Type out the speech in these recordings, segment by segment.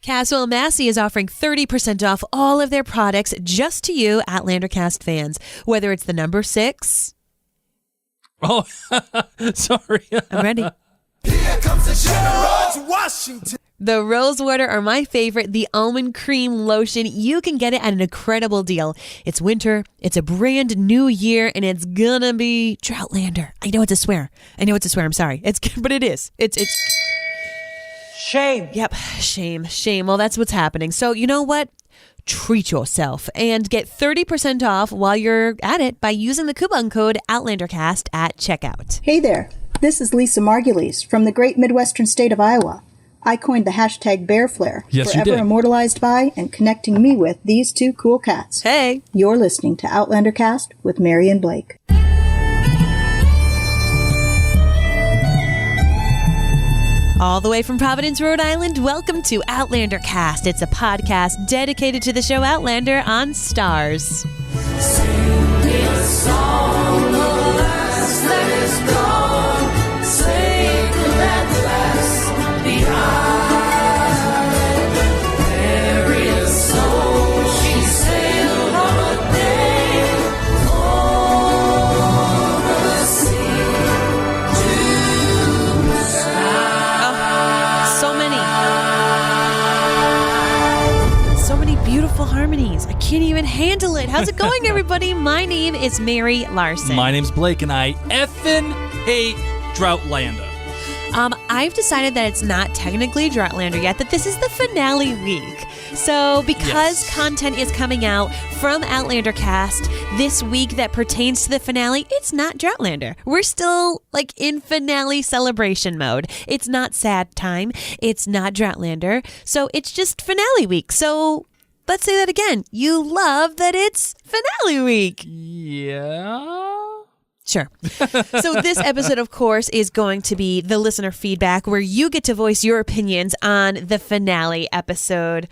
Caswell Massey is offering 30% off all of their products just to you, Outlander Cast fans. Whether it's the number 6. Oh, sorry. I'm ready. Here comes the General Washington. The Rose Water are my favorite, the almond cream lotion. You can get it at an incredible deal. It's winter, it's a brand new year, and it's gonna be Droughtlander. I know it's a swear. I'm sorry. But it is. It's Shame. Yep, shame. Well, that's what's happening. So you know what? Treat yourself and get 30% off while you're at it by using the coupon code OutlanderCast at checkout. Hey there, this is Lisa Margulies from the great Midwestern state of Iowa. I coined the hashtag Bear Flare, Yes, you forever did. immortalized by and connecting me with these two cool cats. Hey. You're listening to Outlander Cast with Mary and Blake. All the way from Providence, Rhode Island, welcome to Outlander Cast. It's a podcast dedicated to the show Outlander on Stars. Sing me a song, the last that is gone. Sacred at last behind. Bury a soul, she sailed on a day over the sea to So many beautiful harmonies. I can't even handle it. How's it going, everybody? My name is Mary Larson. My name's Blake, and I effing hate Droughtlander. I've decided that it's not technically Droughtlander yet, that this is the finale week. So because content is coming out from Outlander Cast this week that pertains to the finale, it's not Droughtlander. We're still in finale celebration mode. It's not sad time. It's not Droughtlander. So it's just finale week. So let's say that again. You love that it's finale week. Yeah. Sure. So this episode, of course, is going to be the listener feedback where you get to voice your opinions on the finale episode.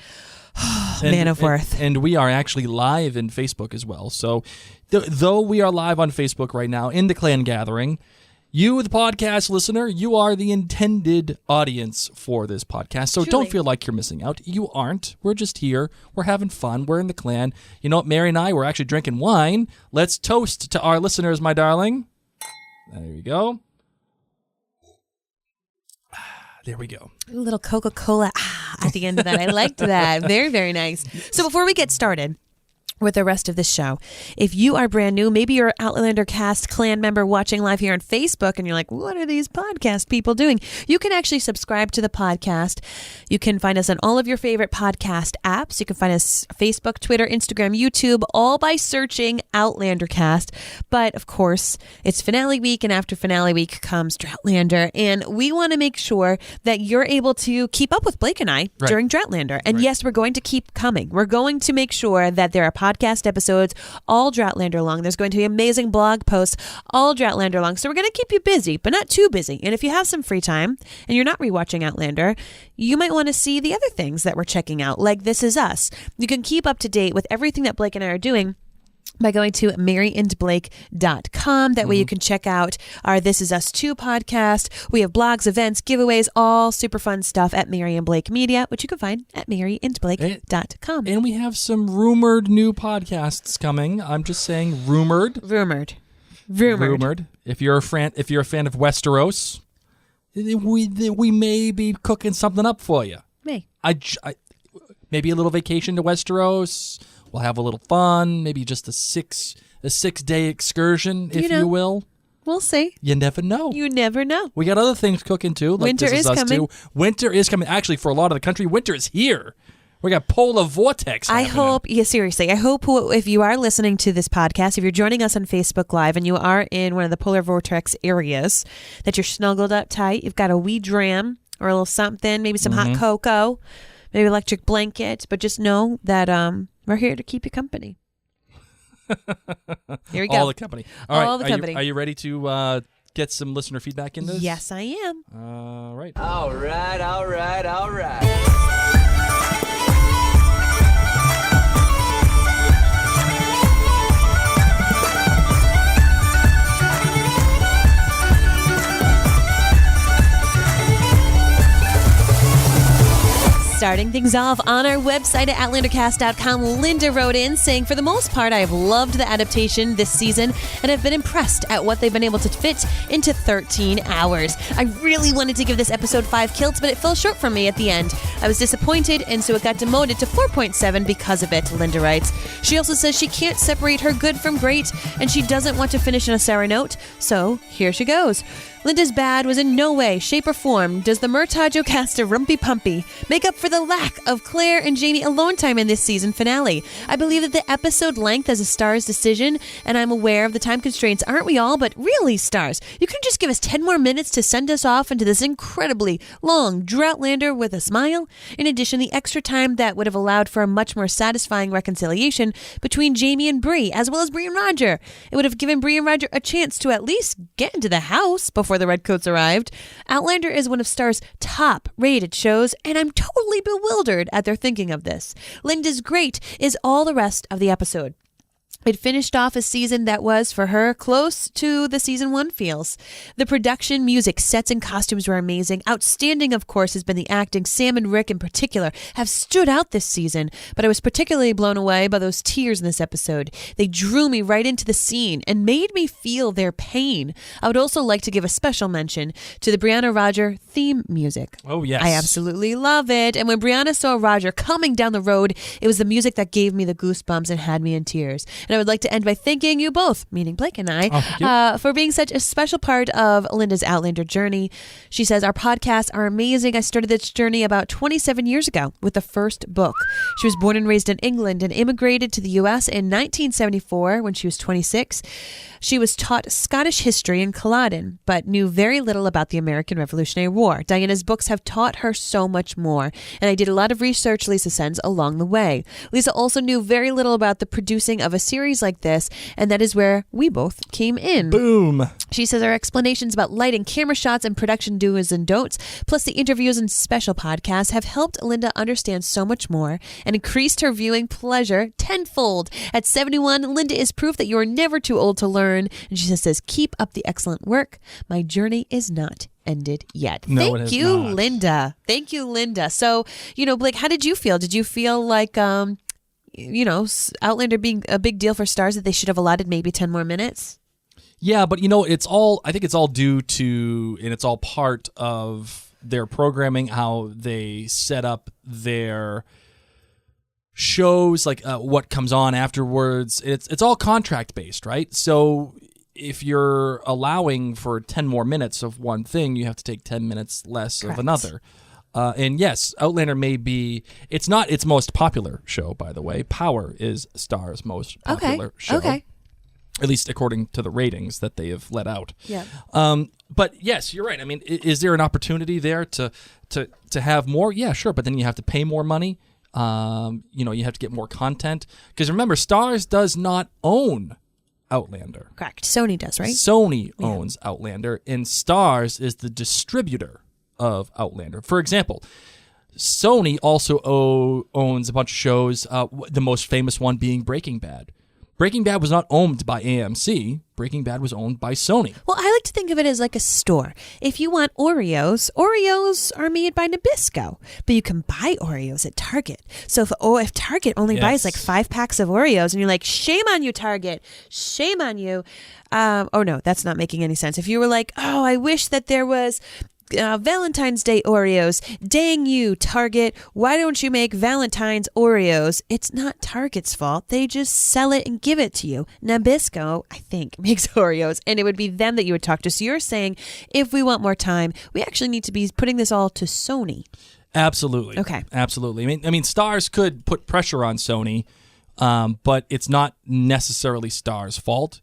Man of Worth. And we are actually live in Facebook as well. So though we are live on Facebook right now in the clan gathering, you, the podcast listener, you are the intended audience for this podcast. So Don't feel like you're missing out. You aren't. We're just here. We're having fun. We're in the clan. You know what? Mary and I were actually drinking wine. Let's toast to our listeners, my darling. There we go. There we go. A little Coca-Cola at the end of that. I liked that. Very, very nice. So before we get started with the rest of the show, if you are brand new, maybe you're an Outlander Cast clan member watching live here on Facebook and you're like, what are these podcast people doing? You can actually subscribe to the podcast. You can find us on all of your favorite podcast apps. You can find us Facebook, Twitter, Instagram, YouTube, all by searching Outlander Cast. But of course, it's finale week, and after finale week comes Droughtlander, and we want to make sure that you're able to keep up with Blake and I during Droughtlander. And yes, we're going to keep coming. We're going to make sure that there are podcast episodes all Droughtlander long. There's going to be amazing blog posts all Droughtlander long. So we're going to keep you busy, but not too busy. And if you have some free time and you're not rewatching Outlander, you might want to see the other things that we're checking out, like This Is Us. You can keep up to date with everything that Blake and I are doing by going to maryandblake.com. That way you can check out our This Is Us 2 podcast. We have blogs, events, giveaways, all super fun stuff at Mary and Blake Media, which you can find at maryandblake.com. And we have some rumored new podcasts coming. I'm just saying rumored. Rumored. If you're a fan of Westeros, we may be cooking something up for you. May. Maybe a little vacation to Westeros. We'll have a little fun, maybe just a 6-day excursion, if you will. We'll see. You never know. You never know. We got other things cooking too. Like Winter This is Us coming. Too. Winter is coming. Actually, for a lot of the country, winter is here. We got polar vortex happening. Seriously, I hope if you are listening to this podcast, if you're joining us on Facebook Live and you are in one of the polar vortex areas, that you're snuggled up tight, you've got a wee dram or a little something, maybe some hot cocoa, maybe electric blanket, but just know that we're here to keep you company. Here we go. All the company. All right. All the company. Are you ready to get some listener feedback in this? Yes, I am. All right. All right. Starting things off on our website at outlandercast.com, Linda wrote in saying, for the most part, I have loved the adaptation this season and have been impressed at what they've been able to fit into 13 hours. I really wanted to give this episode 5 kilts, but it fell short for me at the end. I was disappointed, and so it got demoted to 4.7 because of it, Linda writes. She also says she can't separate her good from great, and she doesn't want to finish on a sour note, so here she goes. Linda's bad was in no way, shape, or form does the Murtagh Jocasta Rumpy Pumpy make up for the lack of Claire and Jamie alone time in this season finale. I believe that the episode length is a Star's decision, and I'm aware of the time constraints, aren't we all? But really, Stars, you can just give us 10 more minutes to send us off into this incredibly long Droughtlander with a smile. In addition, the extra time that would have allowed for a much more satisfying reconciliation between Jamie and Bree, as well as Bree and Roger. It would have given Bree and Roger a chance to at least get into the house before the Redcoats arrived. Outlander is one of Star's top-rated shows, and I'm totally bewildered at their thinking of this. Linda's great is all the rest of the episode. It finished off a season that was, for her, close to the season 1 feels. The production, music, sets, and costumes were amazing. Outstanding, of course, has been the acting. Sam and Rick, in particular, have stood out this season, but I was particularly blown away by those tears in this episode. They drew me right into the scene and made me feel their pain. I would also like to give a special mention to the Brianna Roger theme music. Oh, yes. I absolutely love it. And when Brianna saw Roger coming down the road, it was the music that gave me the goosebumps and had me in tears. And I would like to end by thanking you both, meaning Blake and I, for being such a special part of Linda's Outlander journey. She says, our podcasts are amazing. I started this journey about 27 years ago with the first book. She was born and raised in England and immigrated to the U.S. in 1974 when she was 26. She was taught Scottish history in Culloden, but knew very little about the American Revolutionary War. Diana's books have taught her so much more, and I did a lot of research, Lisa sends, along the way. Lisa also knew very little about the producing of a series like this, and that is where we both came in. Boom. She says our explanations about lighting, camera shots, and production do's and don'ts, plus the interviews and special podcasts, have helped Linda understand so much more and increased her viewing pleasure tenfold. At 71, Linda is proof that you are never too old to learn. And she says, keep up the excellent work. My journey is not ended yet. No, Thank you, not. Linda. Thank you, Linda. So, Blake, how did you feel? Did you feel like, Outlander being a big deal for Stars, that they should have allotted maybe 10 more minutes? Yeah, but I think it's all due to, and it's all part of their programming, how they set up their shows, like what comes on afterwards. It's all contract based, right? So if you're allowing for 10 more minutes of one thing, you have to take 10 minutes less Correct. of another. And yes, Outlander may be, it's not its most popular show, by the way. Power is Star's most popular show. Okay. At least according to the ratings that they have let out. Yeah. But yes, you're right. I mean, is there an opportunity there to have more? Yeah, sure. But then you have to pay more money. You have to get more content. Because remember, Stars does not own Outlander. Correct. Sony does, right? Sony owns Outlander, and Stars is the distributor of Outlander. For example, Sony also owns a bunch of shows, the most famous one being Breaking Bad. Breaking Bad was not owned by AMC. Breaking Bad was owned by Sony. Well, I like to think of it as like a store. If you want Oreos are made by Nabisco, but you can buy Oreos at Target. So if Target only buys like 5 packs of Oreos, and you're like, shame on you, Target, shame on you. No, that's not making any sense. If you were like, oh, I wish that there was Valentine's Day Oreos. Dang you, Target. Why don't you make Valentine's Oreos? It's not Target's fault. They just sell it and give it to you. Nabisco, I think, makes Oreos, and it would be them that you would talk to. So you're saying if we want more time, we actually need to be putting this all to Sony. Absolutely. Okay. Absolutely. I mean, Stars could put pressure on Sony, but it's not necessarily Stars' fault.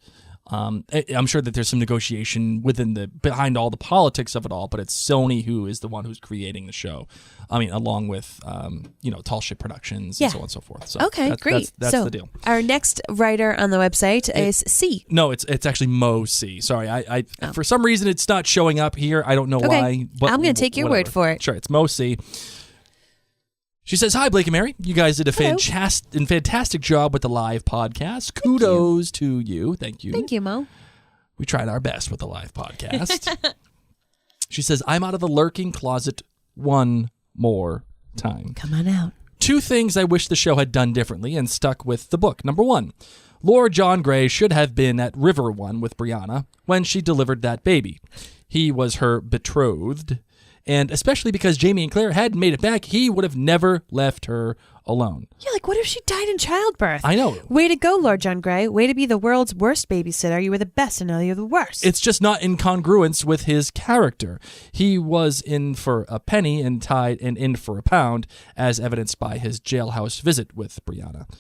I'm sure that there's some negotiation behind all the politics of it all, but it's Sony who is the one who's creating the show. I mean, along with Tall Ship Productions and so on and so forth. So okay, great. That's the deal. Our next writer on the website is C. No, it's actually Mo C. Sorry, I for some reason it's not showing up here. I don't know why. But I'm going to take your word for it. Sure, it's Mo C. She says, hi, Blake and Mary. You guys did a fantastic job with the live podcast. Kudos to you. Thank you. Thank you, Mo. We tried our best with the live podcast. She says, I'm out of the lurking closet one more time. Come on out. 2 things I wish the show had done differently and stuck with the book. Number 1, Lord John Grey should have been at River One with Brianna when she delivered that baby. He was her betrothed, and especially because Jamie and Claire hadn't made it back, he would have never left her alone. Yeah, like what if she died in childbirth? I know. Way to go, Lord John Grey. Way to be the world's worst babysitter. You were the best and now you're the worst. It's just not in congruence with his character. He was in for a penny and tied and in for a pound, as evidenced by his jailhouse visit with Brianna.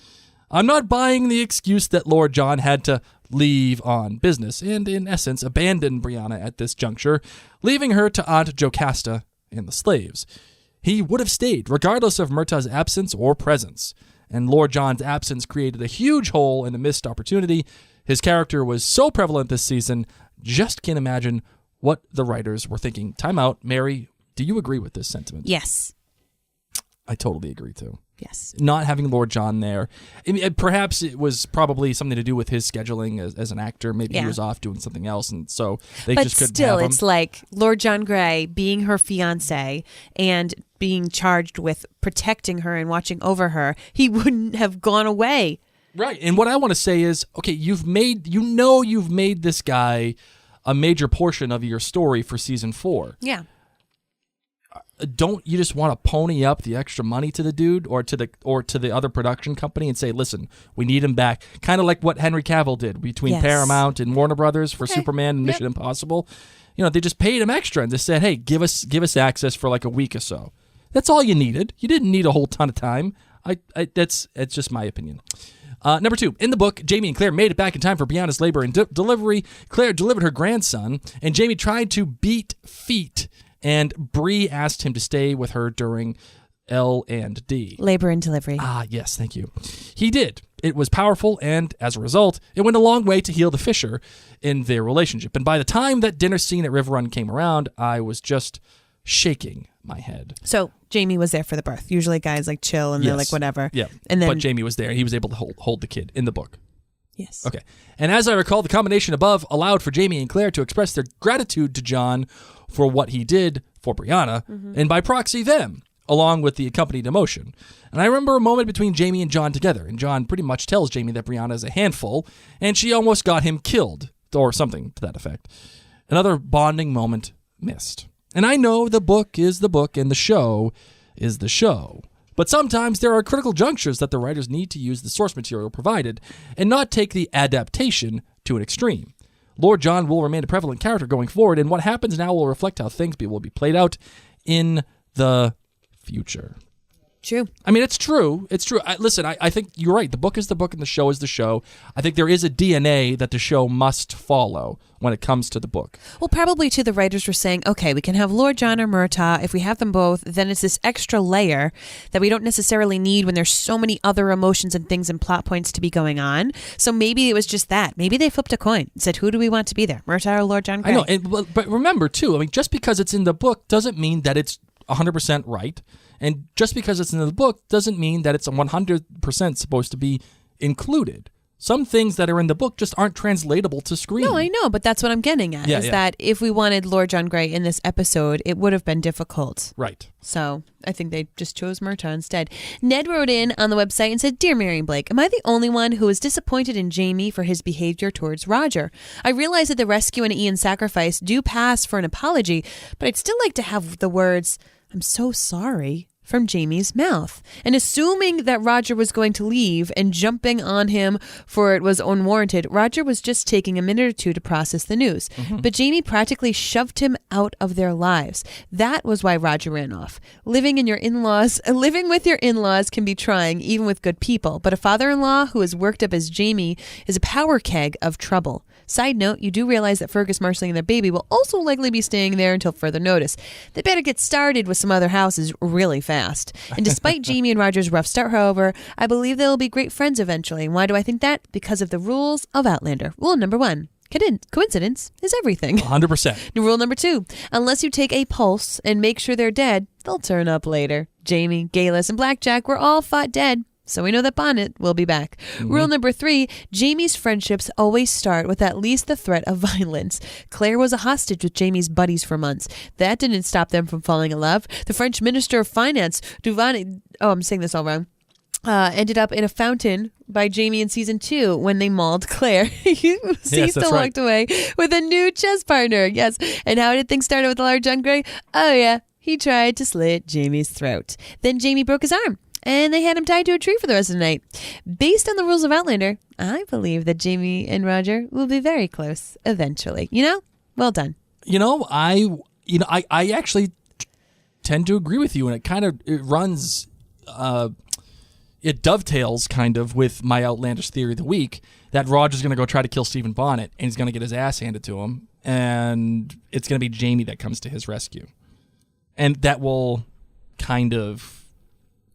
I'm not buying the excuse that Lord John had to leave on business and, in essence, abandon Brianna at this juncture, leaving her to Aunt Jocasta and the slaves. He would have stayed, regardless of Murtagh's absence or presence. And Lord John's absence created a huge hole and a missed opportunity. His character was so prevalent this season, just can't imagine what the writers were thinking. Time out. Mary, do you agree with this sentiment? Yes. I totally agree, too. Yes. Not having Lord John there. I mean, perhaps it was probably something to do with his scheduling as an actor. Maybe he was off doing something else, and so they just couldn't have him. But still, it's like Lord John Grey being her fiancé and being charged with protecting her and watching over her. He wouldn't have gone away. Right. And what I want to say is, okay, you've made this guy a major portion of your story for season 4. Yeah. Don't you just want to pony up the extra money to the dude or to the other production company and say, listen, we need him back? Kind of like what Henry Cavill did between Paramount and Warner Brothers for Superman and Mission Impossible. You know, they just paid him extra and they said, hey, give us access for like a week or so. That's all you needed. You didn't need a whole ton of time. That's just my opinion. Number 2, in the book, Jamie and Claire made it back in time for Brianna's labor and delivery. Claire delivered her grandson, and Jamie tried to beat feet, and Bree asked him to stay with her during L&D. Labor and delivery. Ah, yes, thank you. He did. It was powerful, and as a result, it went a long way to heal the fissure in their relationship. And by the time that dinner scene at River Run came around, I was just shaking my head. So Jamie was there for the birth. Usually guys like chill and they're like whatever. Yeah, and then, but Jamie was there, and he was able to hold the kid in the book. Yes. Okay. And as I recall, the combination above allowed for Jamie and Claire to express their gratitude to John for what he did for Brianna, and by proxy them, along with the accompanied emotion. And I remember a moment between Jamie and John together, and John pretty much tells Jamie that Brianna is a handful, and she almost got him killed, or something to that effect. Another bonding moment missed. And I know the book is the book, and the show is the show. But sometimes there are critical junctures that the writers need to use the source material provided and not take the adaptation to an extreme. Lord John will remain a prevalent character going forward, and what happens now will reflect how things will be played out in the future. True. I mean, it's true. It's true. Listen, I think you're right. The book is the book and the show is the show. I think there is a DNA that the show must follow when it comes to the book. Well, probably too, the writers were saying, okay, we can have Lord John or Murtagh. If we have them both, then it's this extra layer that we don't necessarily need when there's so many other emotions and things and plot points to be going on. So maybe it was just that. Maybe they flipped a coin and said, who do we want to be there, Murtagh or Lord John Grey? I know, but remember, too, I mean, just because it's in the book doesn't mean that it's 100% right. And just because it's in the book doesn't mean that it's 100% supposed to be included. Some things that are in the book just aren't translatable to screen. No, I know, but that's what I'm getting at, that if we wanted Lord John Grey in this episode, it would have been difficult. Right. So I think they just chose Murtagh instead. Ned wrote in on the website and said, Dear Mary and Blake, am I the only one who is disappointed in Jamie for his behavior towards Roger? I realize that the rescue and Ian's sacrifice do pass for an apology, but I'd still like to have the words, I'm so sorry, from Jamie's mouth. And assuming that Roger was going to leave and jumping on him for it was unwarranted, Roger was just taking a minute or two to process the news. But Jamie practically shoved him out of their lives. That was why Roger ran off. Living with your in-laws can be trying, even with good people. But a father-in-law who is worked up as Jamie is a power keg of trouble. Side note, you do realize that Fergus, Marceline, and their baby will also likely be staying there until further notice. They better get started with some other houses really fast. And despite Jamie and Roger's rough start, however, I believe they will be great friends eventually. And why do I think that? Because of the rules of Outlander. Rule number 1. Coincidence is everything. 100%. Rule number 2. Unless you take a pulse and make sure they're dead, they'll turn up later. Jamie, Galus, and Blackjack were all thought dead. So we know that Bonnet will be back. Rule number 3, Jamie's friendships always start with at least the threat of violence. Claire was a hostage with Jamie's buddies for months. That didn't stop them from falling in love. The French Minister of Finance, Duvani, I'm saying this all wrong, ended up in a fountain by Jamie in season 2 when they mauled Claire. He still walked away with a new chess partner. Yes. And how did things start with the large John Gray? Oh, yeah. He tried to slit Jamie's throat. Then Jamie broke his arm, and they had him tied to a tree for the rest of the night. Based on the rules of Outlander, I believe that Jamie and Roger will be very close eventually. Well done. I actually tend to agree with you, and it runs, it dovetails kind of with my outlandish theory of the week that Roger's going to go try to kill Stephen Bonnet, and he's going to get his ass handed to him, and it's going to be Jamie that comes to his rescue. And that will kind of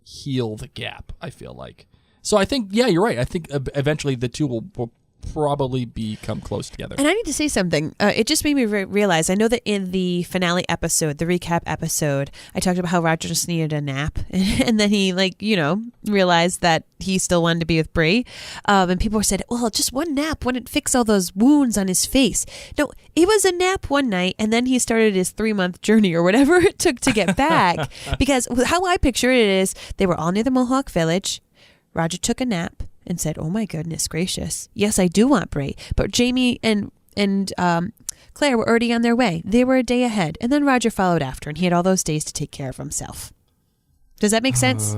heal the gap, I feel like. So I think, yeah, you're right. I think eventually the two will probably become close together. And I need to say something. It just made me realize, I know that in the finale episode, the recap episode, I talked about how Roger just needed a nap. And then he, realized that he still wanted to be with Bree. And people said, well, just one nap wouldn't fix all those wounds on his face. No, it was a nap one night, and then he started his 3-month journey or whatever it took to get back. Because how I picture it is, they were all near the Mohawk Village. Roger took a nap and said, oh my goodness gracious, yes, I do want Bree. But Jamie and Claire were already on their way. They were a day ahead. And then Roger followed after, and he had all those days to take care of himself. Does that make sense?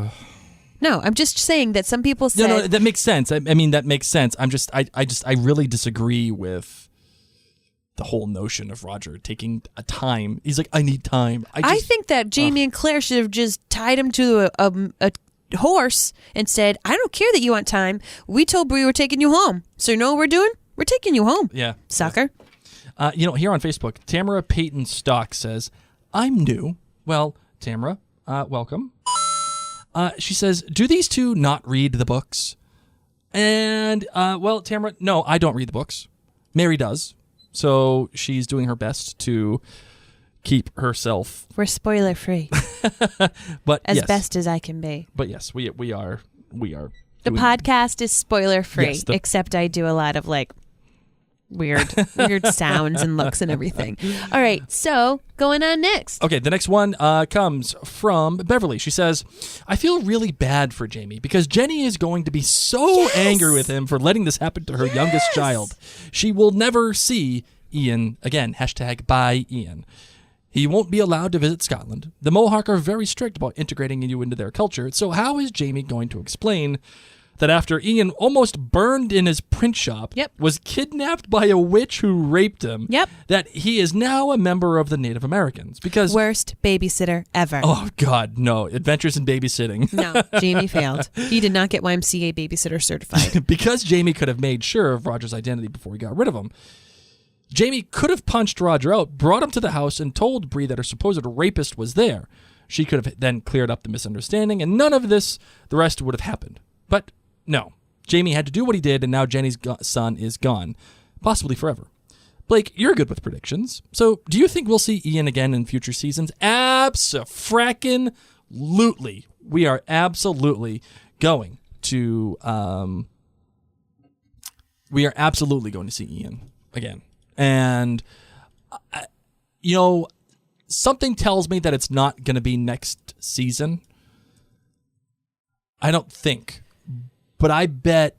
No, I'm just saying that some people said... No, that makes sense. I mean, that makes sense. I really disagree with the whole notion of Roger taking a time. He's like, I need time. I think that Jamie and Claire should have just tied him to a horse and said, I don't care that you want time. We told Bree we're taking you home. So you know what we're doing? We're taking you home. Yeah. Sucker. Here on Facebook, Tamara Peyton Stock says, I'm new. Well, Tamara, welcome. She says, do these two not read the books? And, Tamara, no, I don't read the books. Mary does. So she's doing her best to keep herself. We're spoiler free. But as best as I can be. But yes, we are. The podcast is spoiler free, except I do a lot of weird sounds and looks and everything. All right, so going on next. Okay, the next one comes from Beverly. She says, I feel really bad for Jamie because Jenny is going to be so angry with him for letting this happen to her youngest child. She will never see Ian again. #bye Ian. He won't be allowed to visit Scotland. The Mohawk are very strict about integrating you into their culture. So how is Jamie going to explain that after Ian almost burned in his print shop, was kidnapped by a witch who raped him, that he is now a member of the Native Americans? Because worst babysitter ever. Oh, God, no. Adventures in Babysitting. No, Jamie failed. He did not get YMCA babysitter certified. Because Jamie could have made sure of Roger's identity before he got rid of him. Jamie could have punched Roger out, brought him to the house, and told Bree that her supposed rapist was there. She could have then cleared up the misunderstanding, and none of this, the rest would have happened. But no, Jamie had to do what he did, and now Jenny's son is gone, possibly forever. Blake, you're good with predictions. So do you think we'll see Ian again in future seasons? Abso-frackin-lutely. We are absolutely going to... see Ian again. And, something tells me that it's not going to be next season. I don't think. But I bet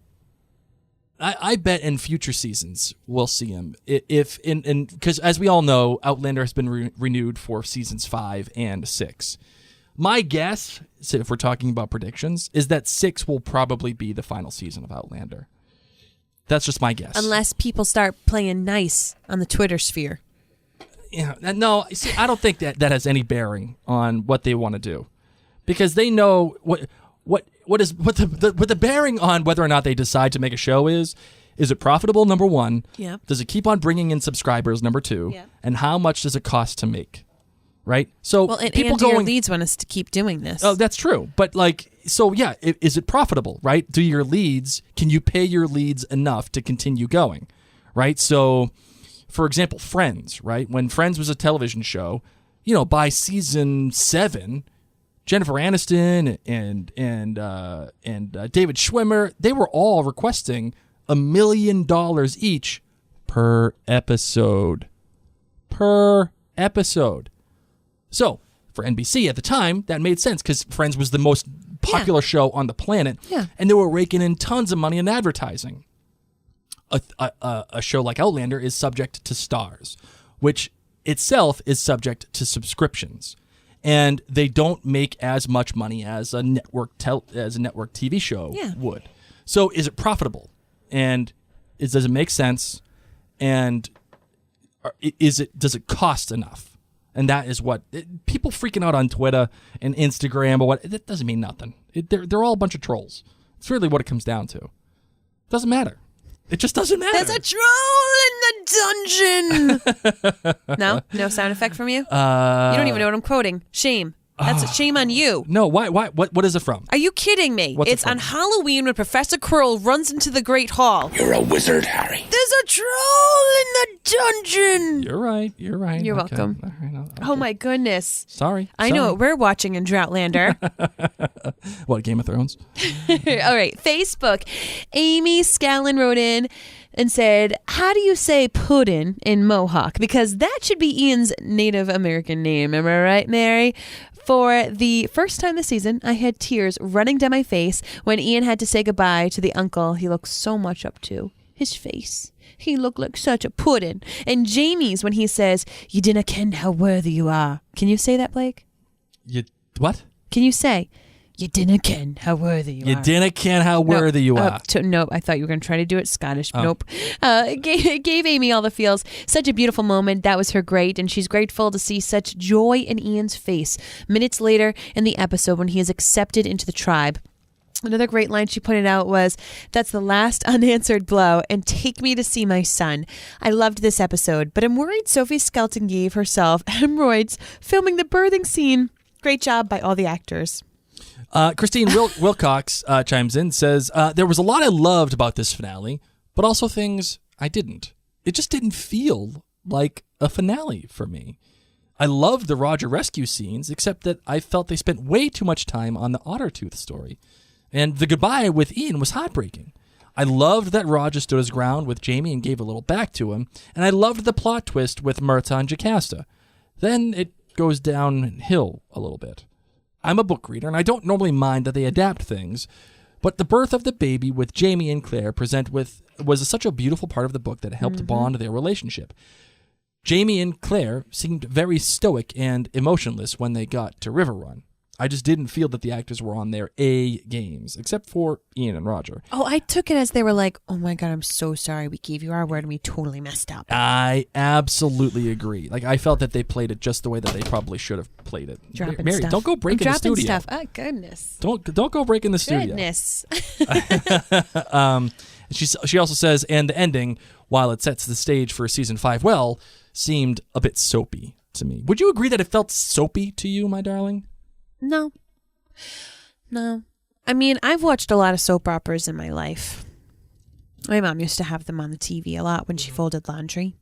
in future seasons we'll see him. Because as we all know, Outlander has been renewed for seasons 5 and 6. My guess, if we're talking about predictions, is that 6 will probably be the final season of Outlander. That's just my guess. Unless people start playing nice on the Twitter sphere. Yeah, no, see, I don't think that has any bearing on what they want to do, because they know what the bearing on whether or not they decide to make a show is it profitable? Number 1. Yeah. Does it keep on bringing in subscribers? Number 2. Yeah. And how much does it cost to make? Right. So and people your leads want us to keep doing this. Oh, that's true. But is it profitable? Right? Can you pay your leads enough to continue going? Right. So, for example, Friends. Right. When Friends was a television show, by season 7, Jennifer Aniston and David Schwimmer, they were all requesting $1 million each per episode. Per episode. So, for NBC at the time, that made sense because Friends was the most popular show on the planet. Yeah. And they were raking in tons of money in advertising. A show like Outlander is subject to stars, which itself is subject to subscriptions. And they don't make as much money as a network TV show would. So is it profitable? And does it make sense? And does it cost enough? And that is what people freaking out on Twitter and Instagram or what. That doesn't mean nothing. They're all a bunch of trolls. It's really what it comes down to. It doesn't matter. It just doesn't matter. There's a troll in the dungeon. No sound effect from you. You don't even know what I'm quoting. Shame. That's a shame on you. No, why? What is it from? Are you kidding me? What's it's it from? on Halloween when Professor Quirrell runs into the Great Hall. You're a wizard, Harry. There's a troll in the dungeon. You're right. You're Okay. welcome. All right, okay. Oh my goodness. Sorry. I know what we're watching in Droughtlander. What, Game of Thrones? All right, Facebook. Amy Scallon wrote in and said, how do you say puddin' in Mohawk? Because that should be Ian's Native American name. Am I right, Mary? For the first time this season, I had tears running down my face when Ian had to say goodbye to the uncle he looked so much up to. His face. He looked like such a puddin'. And Jamie's when he says, you dinna ken how worthy you are. Can you say that, Blake? What? Can you say, you dinna ken how worthy you are? You dinna ken how worthy you are. Nope, I thought you were going to try to do it Scottish. Nope. Gave Amy all the feels. Such a beautiful moment. That was her great, and she's grateful to see such joy in Ian's face minutes later in the episode when he is accepted into the tribe. Another great line she pointed out was, that's the last unanswered blow, and take me to see my son. I loved this episode, but I'm worried Sophie Skelton gave herself hemorrhoids filming the birthing scene. Great job by all the actors. Christine Wilcox chimes in, says, there was a lot I loved about this finale, but also things I didn't. It just didn't feel like a finale for me. I loved the Roger rescue scenes, except that I felt they spent way too much time on the Ottertooth story. And the goodbye with Ian was heartbreaking. I loved that Roger stood his ground with Jamie and gave a little back to him, and I loved the plot twist with Murtagh and Jocasta. Then it goes downhill a little bit. I'm a book reader, and I don't normally mind that they adapt things, but the birth of the baby with Jamie and Claire was such a beautiful part of the book that helped bond their relationship. Jamie and Claire seemed very stoic and emotionless when they got to River Run. I just didn't feel that the actors were on their A games, except for Ian and Roger. Oh, I took it as they were like, oh my God, I'm so sorry. We gave you our word and we totally messed up. I absolutely agree. Like, I felt that they played it just the way that they probably should have played it. Dropping Mary, stuff. don't go breaking the studio. Stuff. Oh, goodness. Don't go breaking the studio. Goodness. She also says, and the ending, while it sets the stage for season 5 well, seemed a bit soapy to me. Would you agree that it felt soapy to you, my darling? No. I mean, I've watched a lot of soap operas in my life. My mom used to have them on the TV a lot when she folded laundry.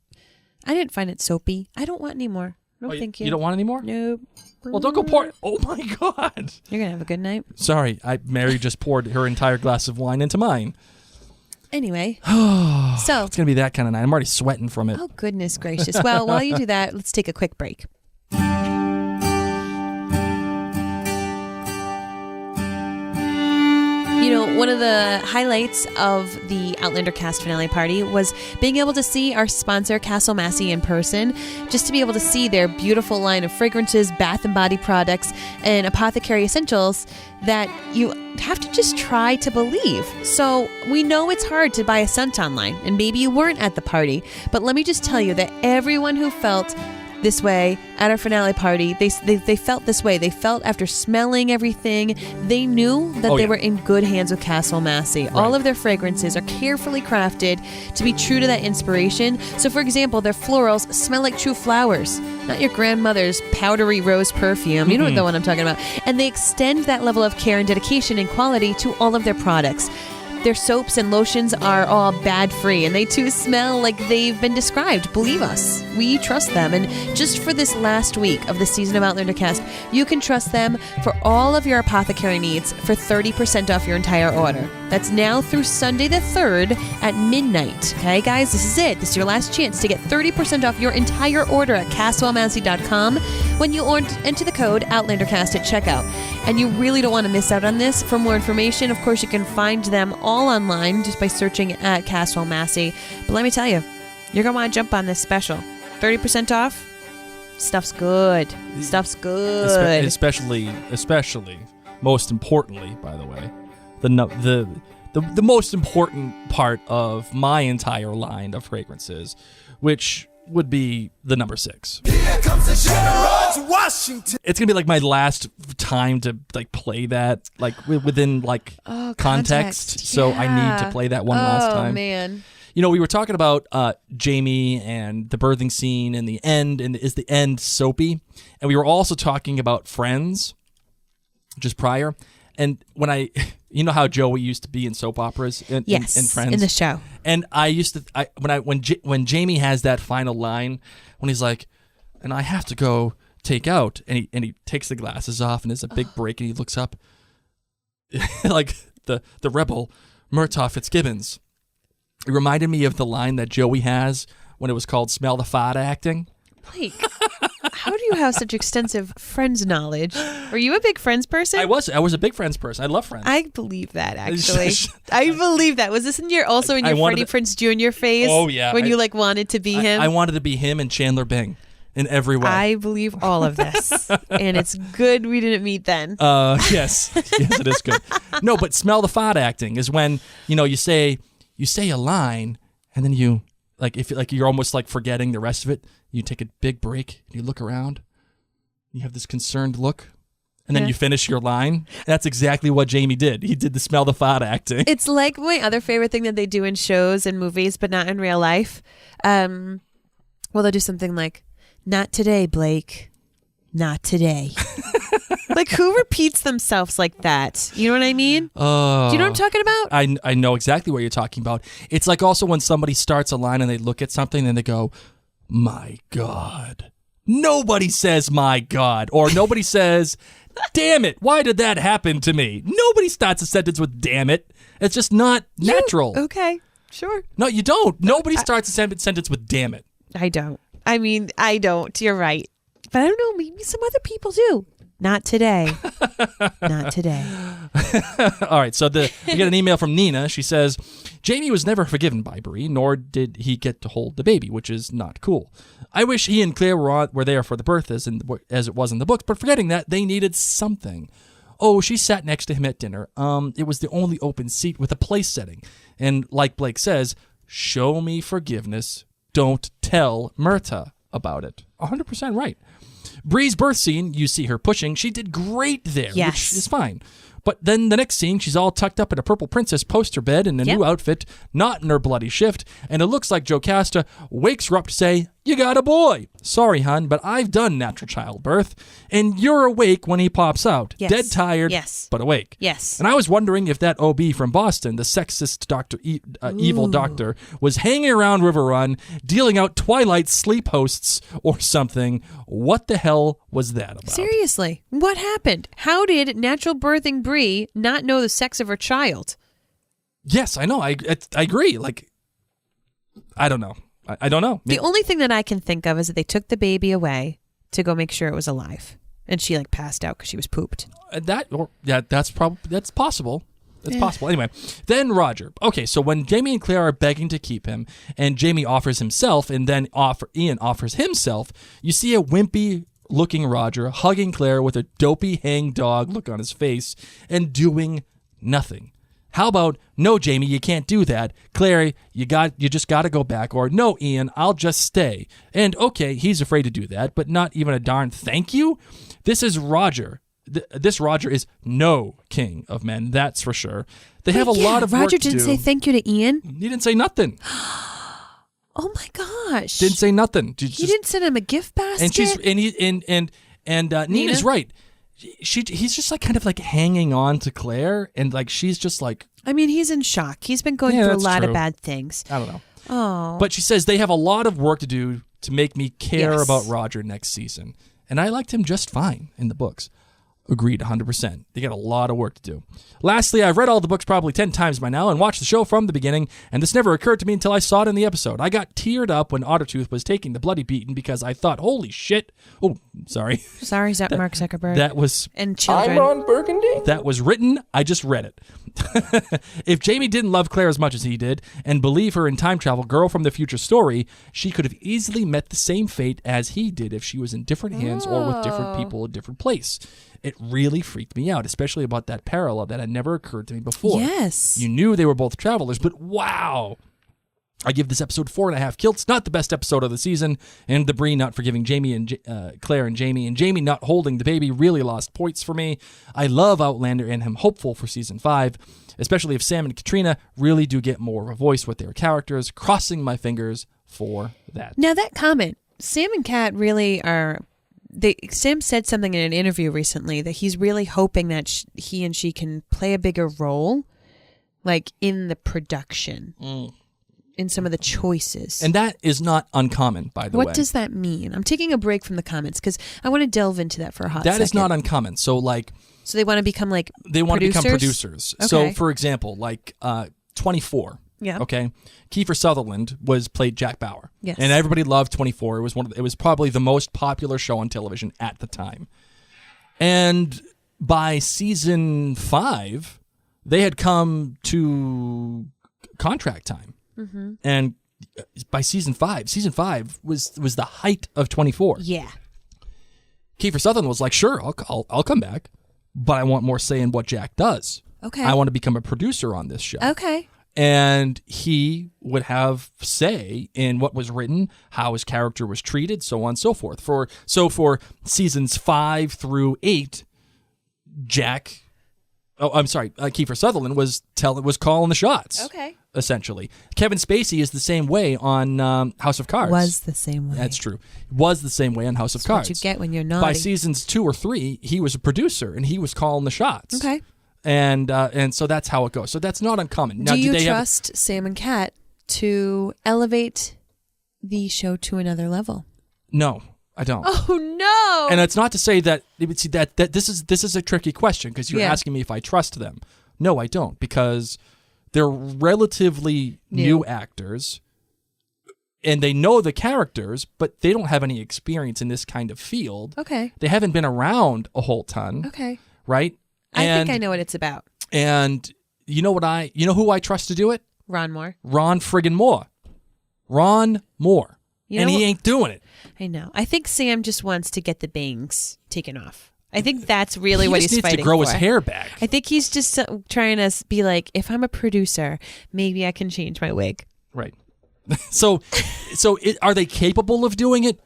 I didn't find it soapy. I don't want any more. No, thank you. You don't want any more? Nope. Well, don't go pour. Oh my God. You're going to have a good night. Sorry, Mary just poured her entire glass of wine into mine. Anyway, so. It's going to be that kind of night. I'm already sweating from it. Oh, goodness gracious. Well, while you do that, let's take a quick break. You know, one of the highlights of the Outlander cast finale party was being able to see our sponsor, Castle Massey, in person, just to be able to see their beautiful line of fragrances, bath and body products, and apothecary essentials that you have to just try to believe. So we know it's hard to buy a scent online, and maybe you weren't at the party, but let me just tell you that everyone who felt this way at our finale party, they felt this way. They felt after smelling everything, they knew that they were in good hands with Castle Massey. Right. All of their fragrances are carefully crafted to be true to that inspiration. So, for example, their florals smell like true flowers, not your grandmother's powdery rose perfume. You know the one I'm talking about. And they extend that level of care and dedication and quality to all of their products. Their soaps and lotions are all bad-free, and they too smell like they've been described. Believe us. we trust them. And just for this last week of the season of Outlander Cast, you can trust them for all of your apothecary needs for 30% off your entire order. That's now through Sunday the 3rd at midnight. Okay, guys, this is it. This is your last chance to get 30% off your entire order at castwellmassey.com when you enter the code OutlanderCast at checkout. And you really don't want to miss out on this. For more information, of course, you can find them all online just by searching at Castwell Massey. But let me tell you, you're going to want to jump on this special. 30% off. Stuff's good. Stuff's good. Especially, most importantly, by the way, the most important part of my entire line of fragrances, which would be the number 6. Here comes the General Washington. It's gonna be like my last time to like play that like within like context. So I need to play that one last time. Oh man. You know, we were talking about Jamie and the birthing scene and the end, and is the end soapy? And we were also talking about Friends just prior. And when you know how Joey used to be in soap operas in Friends? In the show. And I used to, when Jamie has that final line, when he's like, and I have to go take out, and he takes the glasses off, and there's a big break, and he looks up, like the rebel, Murtagh Fitzgibbons. It reminded me of the line that Joey has when it was called Smell the Fart Acting. Blake, how do you have such extensive Friends knowledge? Were you a big Friends person? I was a big Friends person. I love Friends. I believe that, actually. I believe that. Was this in your Freddie Prinze Jr. phase? Oh, yeah. When you wanted to be him? I wanted to be him and Chandler Bing in every way. I believe all of this. And it's good we didn't meet then. Yes. Yes, it is good. No, but smell the fart acting is when, you say a line and then you if you're almost like forgetting the rest of it. You take a big break, and you look around, you have this concerned look, and then you finish your line. That's exactly what Jamie did. He did the smell the fart acting. It's like my other favorite thing that they do in shows and movies, but not in real life. Well, they'll do something like, not today, Blake. Not today. Like, who repeats themselves like that? You know what I mean? Do you know what I'm talking about? I know exactly what you're talking about. It's like also when somebody starts a line and they look at something and they go, my God. Nobody says, my God. Or nobody says, damn it, why did that happen to me? Nobody starts a sentence with damn it. It's just not natural. Okay, sure. No, you don't. Nobody starts a sentence with damn it. I don't. I mean, I don't. You're right. But I don't know, maybe some other people do. Not today. Not today. All right, so we get an email from Nina. She says, Jamie was never forgiven by Bree, nor did he get to hold the baby, which is not cool. I wish he and Claire were there for the birth as it was in the books, but forgetting that, they needed something. Oh, she sat next to him at dinner. It was the only open seat with a place setting. And like Blake says, show me forgiveness. Don't tell Murtagh about it. 100% right. Bree's birth scene, you see her pushing. She did great there, which is fine. But then the next scene, she's all tucked up in a purple princess poster bed in a new outfit, not in her bloody shift, and it looks like Jocasta wakes her up to say, you got a boy. Sorry, hon, but I've done natural childbirth, and you're awake when he pops out. Yes. Dead tired, but awake. Yes. And I was wondering if that OB from Boston, the sexist doctor, evil doctor, was hanging around River Run, dealing out Twilight sleep hosts or something. What the hell was that about? Seriously, what happened? How did natural birthing Bree not know the sex of her child? Yes, I know. I agree. Like, I don't know. I don't know. The only thing that I can think of is that they took the baby away to go make sure it was alive, and she passed out because she was pooped. That's possible. That's possible. Anyway, then Roger. Okay, so when Jamie and Claire are begging to keep him, and Jamie offers himself, and then Ian offers himself, you see a wimpy-looking Roger hugging Claire with a dopey hangdog look on his face and doing nothing. How about, no, Jamie, you can't do that. Claire, you just got to go back. Or, no, Ian, I'll just stay. And, okay, he's afraid to do that, but not even a darn thank you? This is Roger. This Roger is no king of men, that's for sure. They have a lot of work Roger to do. didn't say thank you to Ian? He didn't say nothing. Oh, my gosh. Didn't say nothing. He didn't send him a gift basket? And Nina's right. He's just kind of hanging on to Claire, and she's just I mean, he's in shock. He's been going through a lot of bad things. I don't know. Oh. But she says they have a lot of work to do to make me care Yes. about Roger next season. And I liked him just fine in the books. Agreed, 100%. They got a lot of work to do. Lastly, I've read all the books probably 10 times by now and watched the show from the beginning, and this never occurred to me until I saw it in the episode. I got teared up when Ottertooth was taking the bloody beating because I thought, holy shit. Oh, sorry. Sorry, Mark Zuckerberg. That was and children. I'm Ron Burgundy. that was written. I just read it. If Jamie didn't love Claire as much as he did and believe her in time travel girl from the future story, she could have easily met the same fate as he did if she was in different hands or with different people in a different place. It really freaked me out, especially about that parallel that had never occurred to me before. Yes. You knew they were both travelers, but wow. I give this episode 4.5 kilts. Not the best episode of the season, and the Bree not forgiving Jamie and Claire and Jamie not holding the baby really lost points for me. I love Outlander and am hopeful for season 5, especially if Sam and Katrina really do get more of a voice with their characters. Crossing my fingers for that. Now that comment, Sam and Kat really are. Sam said something in an interview recently that he's really hoping that he and she can play a bigger role, like in the production, in some of the choices. And that is not uncommon, by the way. What does that mean? I'm taking a break from the comments because I want to delve into that for a hot That second. is not uncommon. So, like, So they want to become like they want to become producers? producers. So, Okay. for example, like 24. Yeah. Okay. Kiefer Sutherland played Jack Bauer. Yes. And everybody loved 24. It was probably the most popular show on television at the time. And by season 5, they had come to contract time. Mm-hmm. And by season 5 was the height of 24. Yeah. Kiefer Sutherland was like, "Sure, I'll come back, but I want more say in what Jack does. Okay. I want to become a producer on this show." Okay. And he would have say in what was written, how his character was treated, so on and so forth. For seasons 5 through 8, Kiefer Sutherland was calling the shots. Okay. Essentially, Kevin Spacey is the same way on House of Cards. Was the same way. That's true. Was the same way on House of That's Cards. what you get when you're naughty. By seasons 2 or 3, he was a producer and he was calling the shots. Okay. And so that's how it goes. So that's not uncommon. Now, Do you they trust Sam and Kat to elevate the show to another level? No, I don't. Oh no! And it's not to say that this is a tricky question because you're asking me if I trust them. No, I don't, because they're relatively new actors and they know the characters, but they don't have any experience in this kind of field. Okay. They haven't been around a whole ton. Okay. Right? I think I know what it's about. And you know who I trust to do it? Ron Moore. Ron friggin' Moore. Ron Moore. You and know he what- ain't doing it. I know. I think Sam just wants to get the bangs taken off. I think that's really what just he's needs fighting to grow for. his hair back. I think he's just trying to be like, if I'm a producer, maybe I can change my wig. Right. So are they capable of doing it?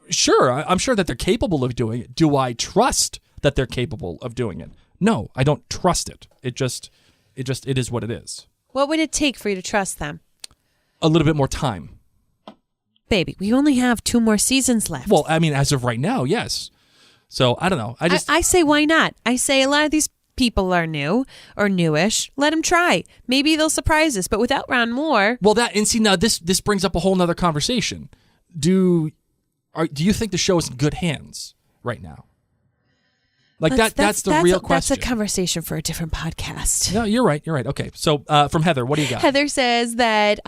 Sure. I'm sure that they're capable of doing it. Do I trust that they're capable of doing it? No, I don't trust it. It is what it is. What would it take for you to trust them? A little bit more time. Baby, we only have 2 more seasons left. Well, I mean, as of right now, yes. So I don't know. I say, why not? I say a lot of these people are new or newish. Let them try. Maybe they'll surprise us. But without Ron Moore, Well, now this brings up a whole nother conversation. Do you think the show is in good hands right now? Like that's the real question. That's a conversation for a different podcast. No, you're right. Okay. So from Heather, what do you got? Heather says that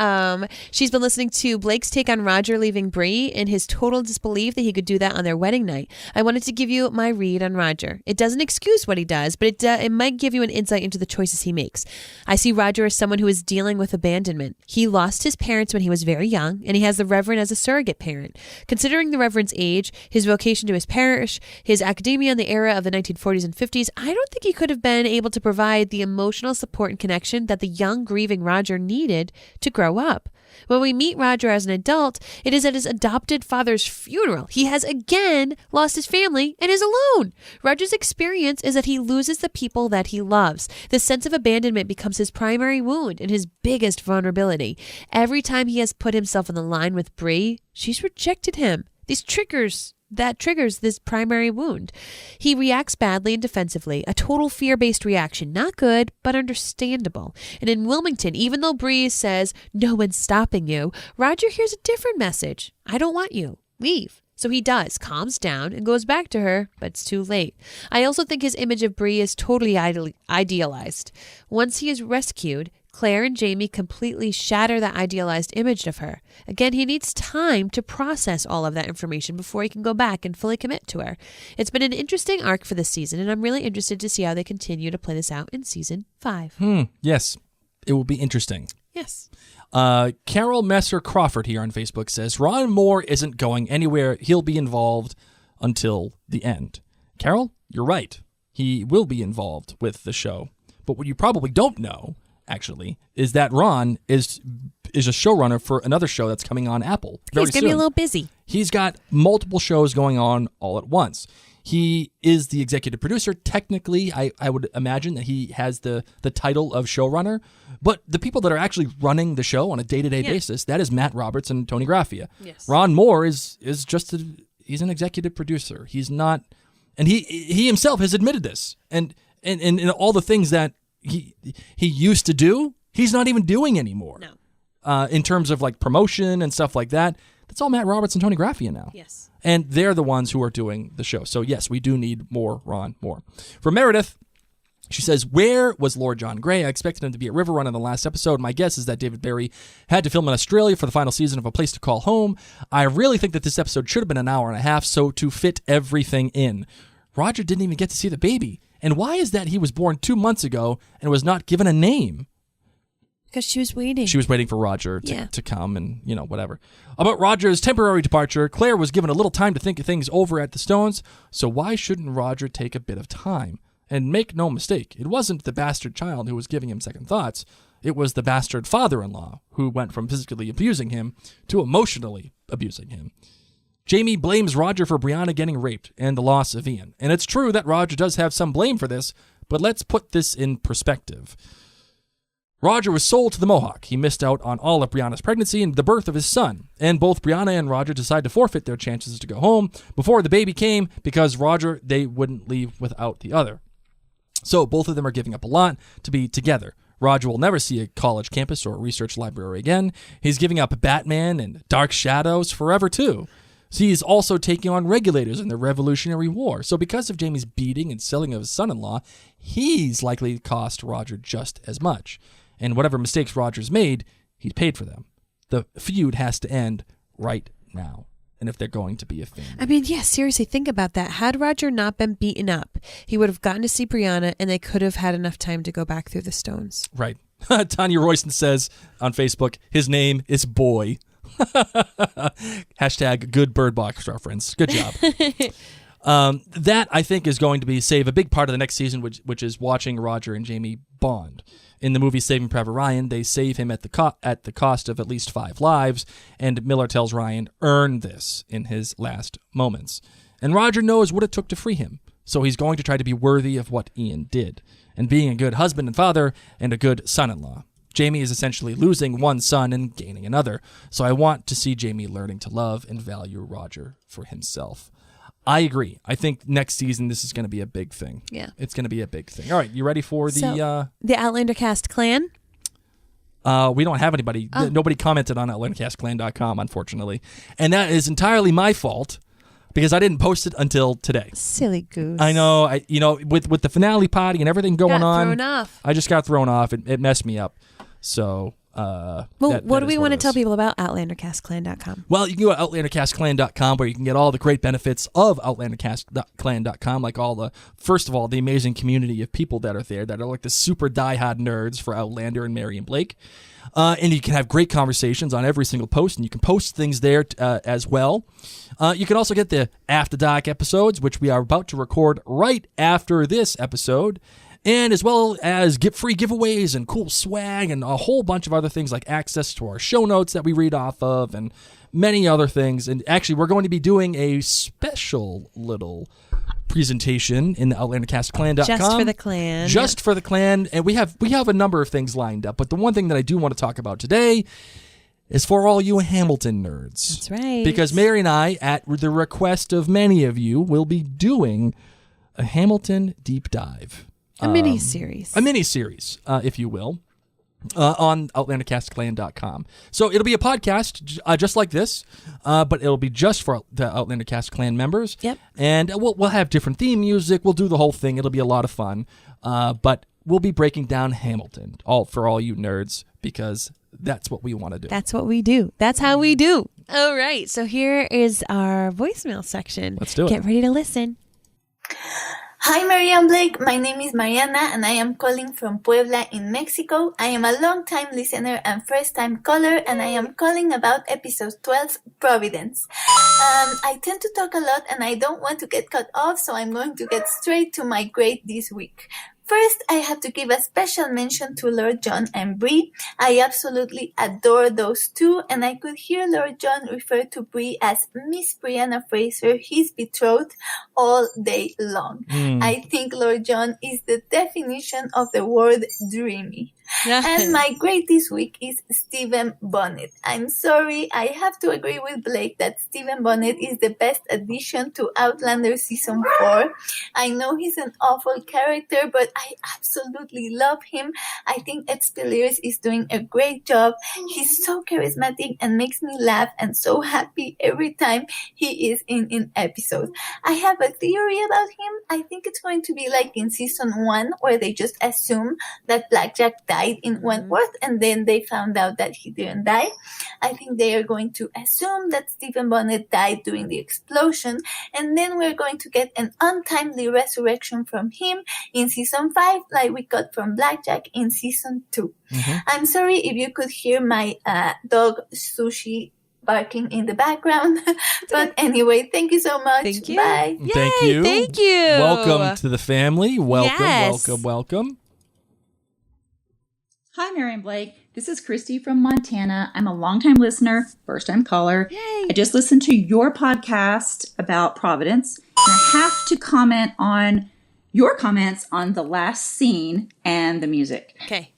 she's been listening to Blake's take on Roger leaving Bree and his total disbelief that he could do that on their wedding night. I wanted to give you my read on Roger. It doesn't excuse what he does, but it might give you an insight into the choices he makes. I see Roger as someone who is dealing with abandonment. He lost his parents when he was very young, and he has the Reverend as a surrogate parent. Considering the Reverend's age, his vocation to his parish, his academia in the era of the 1940s and 50s, I don't think he could have been able to provide the emotional support and connection that the young, grieving Roger needed to grow up. When we meet Roger as an adult, it is at his adopted father's funeral. He has again lost his family and is alone. Roger's experience is that he loses the people that he loves. The sense of abandonment becomes his primary wound and his biggest vulnerability. Every time he has put himself on the line with Bree, she's rejected him. These triggers that triggers this primary wound. He reacts badly and defensively, a total fear-based reaction. Not good, but understandable. And in Wilmington, even though Bree says, no one's stopping you, Roger hears a different message. I don't want you. Leave. So he does, calms down, and goes back to her, but it's too late. I also think his image of Bree is totally idealized. Once he is rescued, Claire and Jamie completely shatter that idealized image of her. Again, he needs time to process all of that information before he can go back and fully commit to her. It's been an interesting arc for this season, and I'm really interested to see how they continue to play this out in season 5. Yes, it will be interesting. Yes. Carol Messer Crawford here on Facebook says, Ron Moore isn't going anywhere. He'll be involved until the end. Carol, you're right. He will be involved with the show. But what you probably don't know, actually, is that Ron is a showrunner for another show that's coming on Apple very He's going to be a little busy. He's got multiple shows going on all at once. He is the executive producer. Technically, I would imagine that he has the title of showrunner. But the people that are actually running the show on a day-to-day basis, that is Matt Roberts and Tony Graffia. Yes. Ron Moore is just he's an executive producer. He's not, and he himself has admitted this. And all the things that he used to do, he's not even doing anymore. No. In terms of like promotion and stuff like that, that's all Matt Roberts and Tony Graffia now. Yes. And they're the ones who are doing the show. So yes, we do need more Ron Moore. For Meredith, she says, where was Lord John Grey? I expected him to be at River Run in the last episode. My guess is that David Barry had to film in Australia for the final season of A Place to Call Home. I really think that this episode should have been an hour and a half, so to fit everything in. Roger didn't even get to see the baby. And why is that he was born 2 months ago and was not given a name? Because she was waiting. She was waiting for Roger to come and, whatever. About Roger's temporary departure, Claire was given a little time to think of things over at the Stones, so why shouldn't Roger take a bit of time? And make no mistake, it wasn't the bastard child who was giving him second thoughts. It was the bastard father-in-law who went from physically abusing him to emotionally abusing him. Jamie blames Roger for Brianna getting raped and the loss of Ian. And it's true that Roger does have some blame for this, but let's put this in perspective. Roger was sold to the Mohawk. He missed out on all of Brianna's pregnancy and the birth of his son. And both Brianna and Roger decided to forfeit their chances to go home before the baby came because Roger, they wouldn't leave without the other. So both of them are giving up a lot to be together. Roger will never see a college campus or a research library again. He's giving up Batman and Dark Shadows forever, too. So he's also taking on regulators in the Revolutionary War. So because of Jamie's beating and selling of his son-in-law, he's likely to cost Roger just as much. And whatever mistakes Roger's made, he's paid for them. The feud has to end right now. And if they're going to be a family. I mean, yeah, seriously, think about that. Had Roger not been beaten up, he would have gotten to see Brianna, and they could have had enough time to go back through the Stones. Right. Tanya Royston says on Facebook, his name is Boy. Hashtag good Bird Box reference. Good job. That, I think, is going to save a big part of the next season, which is watching Roger and Jamie bond. In the movie Saving Private Ryan, they save him at the cost of at least 5 lives, and Miller tells Ryan, earn this in his last moments. And Roger knows what it took to free him, so he's going to try to be worthy of what Ian did, and being a good husband and father and a good son-in-law. Jamie is essentially losing one son and gaining another, so I want to see Jamie learning to love and value Roger for himself. I agree. I think next season this is going to be a big thing. Yeah. It's going to be a big thing. All right, you ready for the Outlander Cast clan? We don't have anybody. Nobody commented on OutlanderCastClan.com, unfortunately. And that is entirely my fault because I didn't post it until today. Silly goose. I know. With the finale party and everything going on, thrown off. I just got thrown off. It messed me up. So what do we want to tell people about OutlanderCastClan.com? Well, you can go to OutlanderCastClan.com where you can get all the great benefits of OutlanderCastClan.com, like first of all, the amazing community of people that are there that are like the super diehard nerds for Outlander and Mary and Blake. And you can have great conversations on every single post, and you can post things there as well. You can also get the After Dark episodes, which we are about to record right after this episode. And as well as get free giveaways and cool swag and a whole bunch of other things like access to our show notes that we read off of and many other things. And actually, we're going to be doing a special little presentation in the OutlanderCastClan.com. Just for the clan. Just for the clan. And we have a number of things lined up. But the one thing that I do want to talk about today is for all you Hamilton nerds. That's right. Because Mary and I, at the request of many of you, will be doing a Hamilton deep dive. A mini-series. A mini-series, if you will. On OutlanderCastClan.com. So it'll be a podcast just like this, but it'll be just for the Outlander Cast Clan members. Yep. And we'll have different theme music. We'll do the whole thing. It'll be a lot of fun. But we'll be breaking down Hamilton for all you nerds, because that's what we want to do. That's what we do. That's how we do. All right. So here is our voicemail section. Let's do it. Get ready to listen. Hi, Mary and Blake. My name is Mariana, and I am calling from Puebla in Mexico. I am a long-time listener and first-time caller, and I am calling about episode 12, Providence. I tend to talk a lot, and I don't want to get cut off, so I'm going to get straight to my grade this week. First, I have to give a special mention to Lord John and Bree. I absolutely adore those two, and I could hear Lord John refer to Bree as Miss Brianna Fraser, his betrothed, all day long. I think Lord John is the definition of the word dreamy. And my grade this week is Stephen Bonnet. I'm sorry, I have to agree with Blake that Stephen Bonnet is the best addition to Outlander Season 4. I know he's an awful character, but I absolutely love him. I think Ed Spilliers is doing a great job. He's so charismatic and makes me laugh and so happy every time he is in an episode. I have a theory about him. I think it's going to be like in Season 1, where they just assume that Blackjack died in Wentworth, and then they found out that he didn't die. I think they are going to assume that Stephen Bonnet died during the explosion, and then we're going to get an untimely resurrection from him in Season 5, like we got from Blackjack in Season 2. I'm sorry if you could hear my dog Sushi barking in the background. But anyway, thank you so much. Thank you. Bye. Yay, Thank you. Thank you. Welcome to the family. Welcome, Yes. welcome. Hi, Mary and Blake. This is Christy from Montana. I'm a longtime listener, first-time caller. Yay. I just listened to your podcast about Providence, and I have to comment on your comments on the last scene and the music. Okay.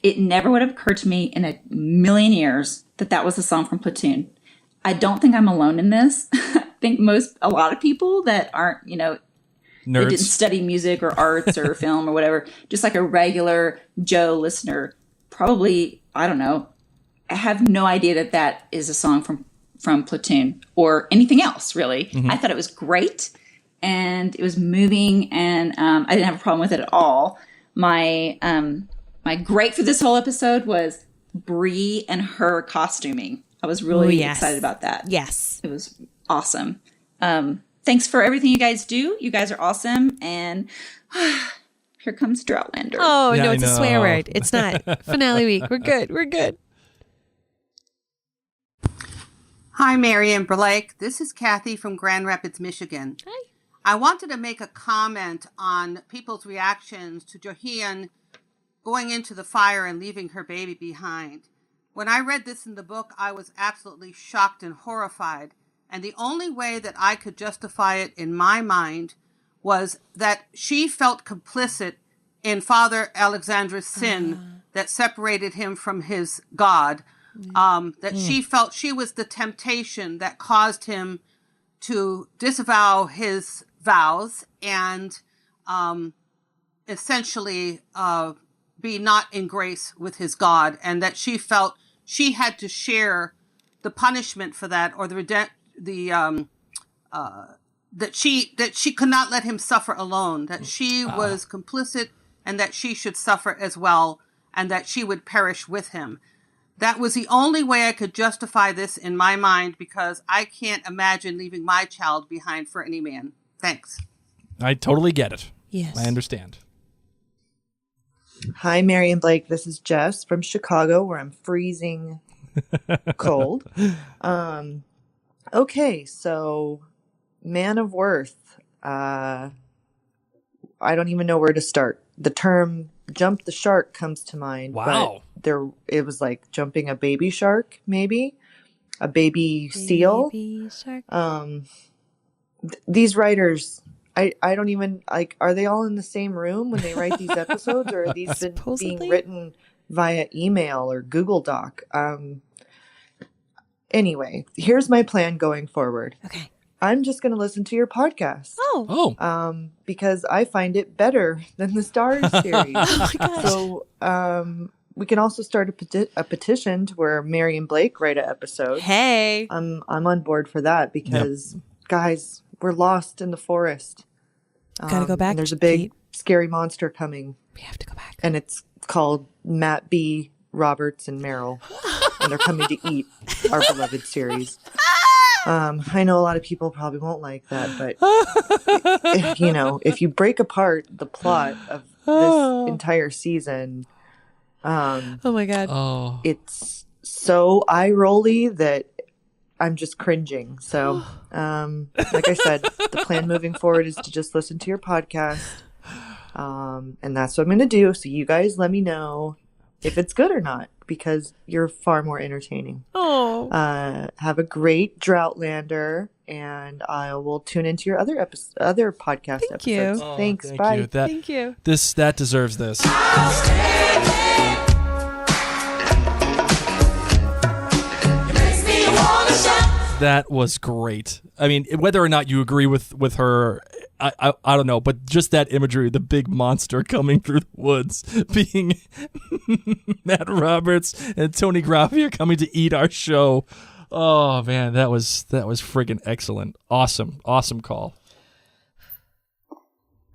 It never would have occurred to me in a million years that that was a song from Platoon. I don't think I'm alone in this. I think a lot of people that aren't, they didn't Nerds. study music or arts or film or whatever, just like a regular Joe listener, probably, I don't know, I have no idea that that is a song from Platoon or anything else, really. I thought it was great, and it was moving, and I didn't have a problem with it at all. My great for this whole episode was Bree and her costuming. I was really excited about that. Yes. It was awesome. Thanks for everything you guys do. You guys are awesome. And here comes Droughtlander. Oh, Yeah, no, I it's a swear know. word. It's not. Finale week. We're good. We're good. Hi, Mary and Blake. This is Kathy from Grand Rapids, Michigan. Hi. I wanted to make a comment on people's reactions to Johian going into the fire and leaving her baby behind. When I read this in the book, I was absolutely shocked and horrified. And the only way that I could justify it in my mind was that she felt complicit in Father Alexander's sin that separated him from his God. That she felt she was the temptation that caused him to disavow his vows and essentially be not in grace with his God, and that she felt she had to share the punishment for that, or that she could not let him suffer alone, that she was complicit and that she should suffer as well, and that she would perish with him. That was the only way I could justify this in my mind, because I can't imagine leaving my child behind for any man. Thanks. I totally get it. Yes. I understand. Hi, Mary and Blake. This is Jess from Chicago, where I'm freezing cold. Okay, so Man of Worth. I don't even know where to start. The term "jump the shark" comes to mind. Wow. But it was like jumping a baby shark, maybe a baby seal. Baby shark. These writers, I don't even like. Are they all in the same room when they write these episodes, or are these being Supposedly. written via email or Google Doc? Anyway, here's my plan going forward. Okay. I'm just going to listen to your podcast. Oh. Because I find it better than the Stars series. Oh my gosh. So we can also start a petition to where Mary and Blake write an episode. Hey. I'm on board for that because, guys, we're lost in the forest. Gotta go back. And there's a big, Pete. scary monster coming. We have to go back. And it's called Matt B., Roberts, and Merrill. And they're coming to eat our beloved series. I know a lot of people probably won't like that, but if you break apart the plot of this entire season, Oh my God. it's so eye-rolly that I'm just cringing. So, like I said, the plan moving forward is to just listen to your podcast. And that's what I'm going to do. So you guys let me know if it's good or not, because you're far more entertaining. Oh. Have a great Droughtlander, and I will tune into your other podcast Thank you. episodes. Oh, Thanks. thank Bye. you. Thank you. That deserves this. That was great. I mean, whether or not you agree with her, I don't know, but just that imagery, the big monster coming through the woods, being Matt Roberts and Tony Graffia coming to eat our show. Oh man, that was friggin' excellent. Awesome call.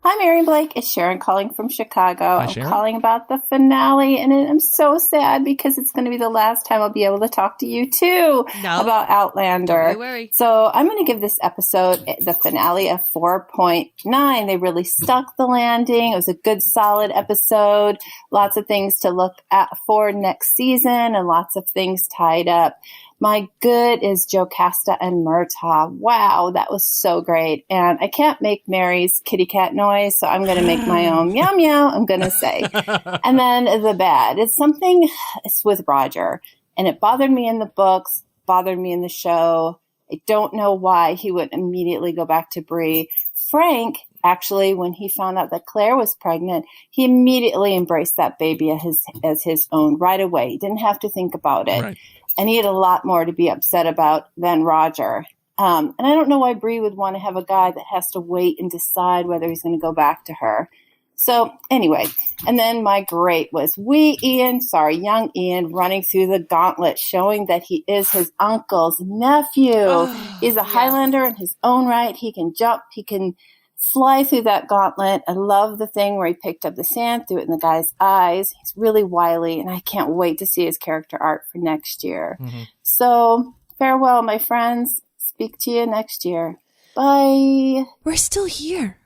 Hi, Mary and Blake. It's Sharon calling from Chicago. I'm Sharon. calling about the finale, and I'm so sad because it's going to be the last time I'll be able to talk to you, too, about Outlander. Don't worry. So I'm going to give this episode, the finale, a 4.9. They really stuck the landing. It was a good, solid episode. Lots of things to look at for next season and lots of things tied up. My good is Jocasta and Murtagh. Wow, that was so great. And I can't make Mary's kitty cat noise, so I'm going to make my own meow meow, I'm going to say. And then the bad. It's with Roger. And it bothered me in the books, bothered me in the show. I don't know why he would immediately go back to Bree. Frank, actually, when he found out that Claire was pregnant, he immediately embraced that baby as his own right away. He didn't have to think about it. Right. And he had a lot more to be upset about than Roger. And I don't know why Bree would want to have a guy that has to wait and decide whether he's going to go back to her. So anyway, and then my great was young Ian running through the gauntlet, showing that he is his uncle's nephew. He's a Highlander in his own right. He can jump. He can fly through that gauntlet. I love the thing where he picked up the sand, threw it in the guy's eyes. He's really wily, and I can't wait to see his character art for next year. Mm-hmm. So farewell, my friends. Speak to you next year. Bye. We're still here.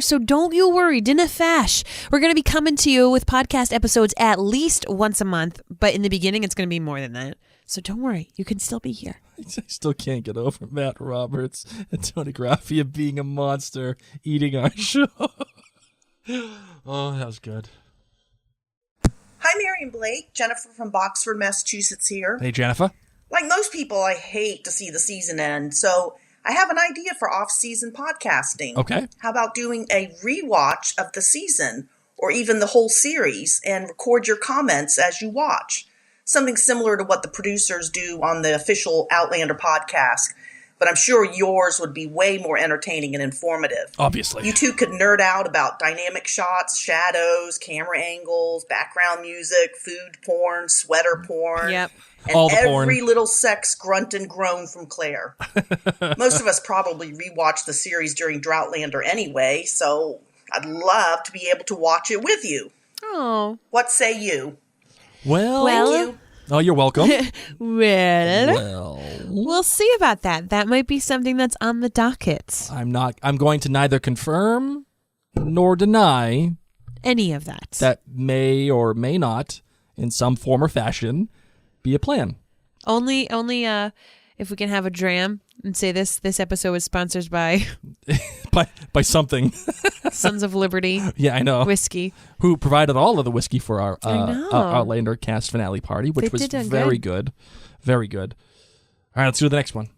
So don't you worry. Dinna fash. We're going to be coming to you with podcast episodes at least once a month, but in the beginning, it's going to be more than that. So don't worry. You can still be here. I still can't get over Matt Roberts and Tony Graffia being a monster eating our show. Oh, that was good. Hi, Mary and Blake. Jennifer from Boxford, Massachusetts here. Hey, Jennifer. Like most people, I hate to see the season end, so I have an idea for off-season podcasting. Okay. How about doing a rewatch of the season, or even the whole series, and record your comments as you watch? Something similar to what the producers do on the official Outlander podcast, but I'm sure yours would be way more entertaining and informative. Obviously. You two could nerd out about dynamic shots, shadows, camera angles, background music, food porn, sweater porn. Yep. And all the every porn. little sex grunt and groan from Claire. Most of us probably rewatch the series during Droughtlander anyway, so I'd love to be able to watch it with you. Oh. What say you? Well. Thank you. Oh, you're welcome. Well, we'll see about that. That might be something that's on the docket. I'm going to neither confirm nor deny any of that. That may or may not, in some form or fashion, be a plan. Only if we can have a dram and say this episode was sponsored by by something. Sons of Liberty. Yeah, I know. Whiskey. Who provided all of the whiskey for our Outlander cast finale party, which was very good. Very good. All right, let's do the next one.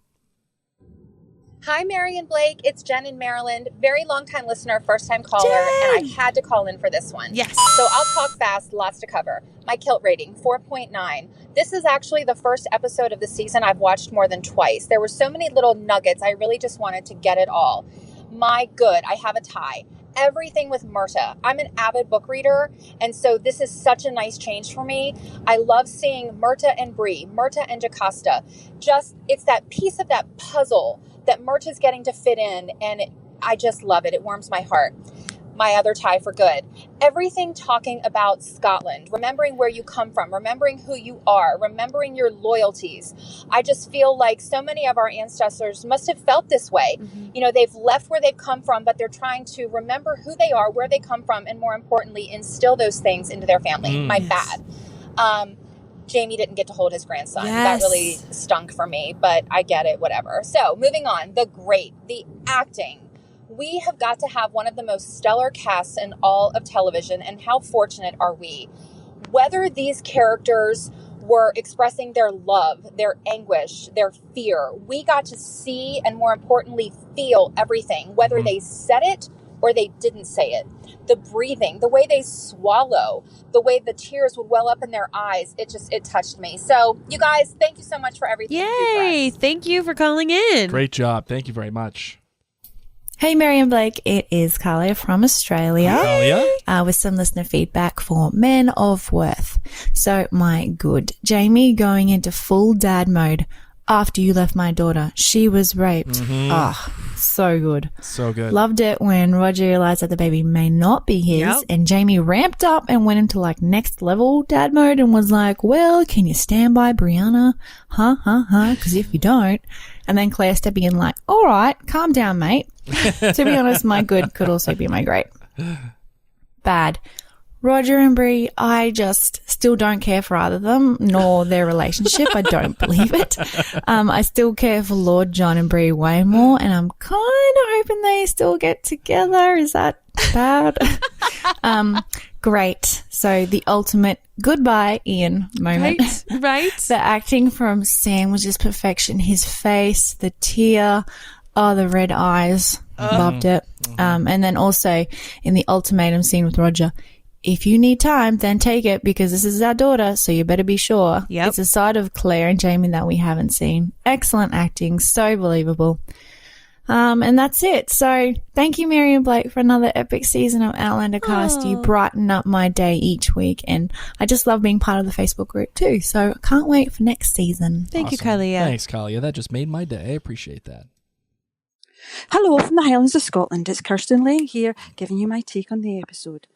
Hi, Mary and Blake. It's Jen in Maryland. Very long-time listener, first-time caller, and I had to call in for this one. Yes. So I'll talk fast, lots to cover. My kilt rating, 4.9. This is actually the first episode of the season I've watched more than twice. There were so many little nuggets. I really just wanted to get it all. My good, I have a tie. Everything with Murtagh. I'm an avid book reader, and so this is such a nice change for me. I love seeing Murtagh and Bree, Murtagh and Jocasta. Just, it's that piece of that puzzle that Murtagh's getting to fit in, and I just love it. It warms my heart. My other tie for good. Everything talking about Scotland, remembering where you come from, remembering who you are, remembering your loyalties. I just feel like so many of our ancestors must have felt this way. Mm-hmm. You know, they've left where they've come from, but they're trying to remember who they are, where they come from, and more importantly, instill those things into their family. My bad. Jamie didn't get to hold his grandson. That really stunk for me, but I get it, whatever. So moving on, the acting. We have got to have one of the most stellar casts in all of television, and how fortunate are we? Whether these characters were expressing their love, their anguish, their fear, we got to see and more importantly feel everything, whether they said it or they didn't say it. The breathing, the way they swallow, the way the tears would well up in their eyes, it touched me. So you guys, thank you so much for everything. Yay! Thank you for calling in. Great job. Thank you very much. Hey, Mary and Blake, it is Kalia from Australia. With some listener feedback for Men of Worth. So, my good, Jamie going into full dad mode after you left my daughter. She was raped. So good. So good. Loved it when Roger realized that the baby may not be his, and Jamie ramped up and went into like next level dad mode and was like, well, can you stand by Brianna? Because if you don't. And then Claire stepping in like, all right, calm down, mate. To be honest, my good could also be my great. Bad. Roger and Bree, I just still don't care for either of them, nor their relationship. I don't believe it. I still care for Lord John and Bree way more, and I'm kind of hoping they still get together. Is that bad? Great. So the ultimate goodbye Ian moment. Right. The acting from Sam was just perfection. His face, the tear, the red eyes. Loved it. And then also in the ultimatum scene with Roger, if you need time, then take it because this is our daughter, so you better be sure. It's a side of Claire and Jamie that we haven't seen. Excellent acting, so believable. And that's it. So thank you, Mary and Blake, for another epic season of Outlander Cast. You brighten up my day each week, and I just love being part of the Facebook group too. So I can't wait for next season. Thank you, Kalia. Thanks, Kalia. That just made my day. I appreciate that. Hello from the Highlands of Scotland. It's Kirsten Lane here, giving you my take on the episode.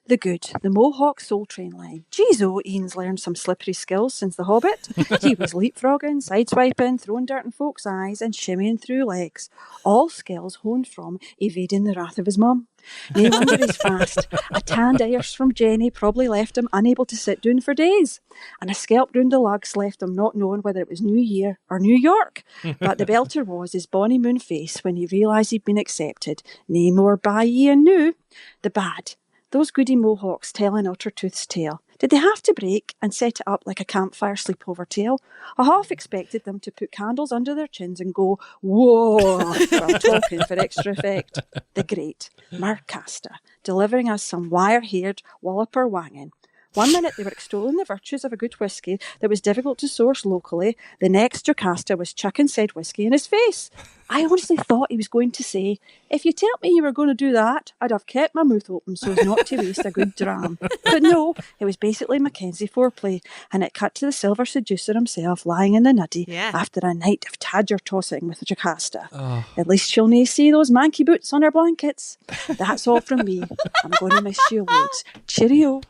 The good, the Mohawk Soul Train line. Jeez, Ian's learned some slippery skills since The Hobbit. He was leapfrogging, sideswiping, throwing dirt in folks' eyes and shimmying through legs. All skills honed from evading the wrath of his mum. No wonder he's fast. A tanned Irish from Jenny probably left him unable to sit down for days. And a scalp round the lugs left him not knowing whether it was New Year or New York. But the belter was his bonny moon face when he realised he'd been accepted. Nae more by Ian knew. The bad. Those goody Mohawks telling Ottertooth's tale. Did they have to break and set it up like a campfire sleepover tale? I half expected them to put candles under their chins and go, whoa, while talking for extra effect. The great Jocasta, delivering us some wire-haired walloper wanging. 1 minute they were extolling the virtues of a good whisky that was difficult to source locally. The next, Jocasta was chucking said whisky in his face. I honestly thought he was going to say, if you told me you were going to do that, I'd have kept my mouth open so as not to waste a good dram. But no, it was basically Mackenzie foreplay, and it cut to the silver seducer himself lying in the nuddy after a night of tadger tossing with Jocasta. At least she'll nae see those manky boots on her blankets. That's all from me. I'm going to miss you loads. Cheerio.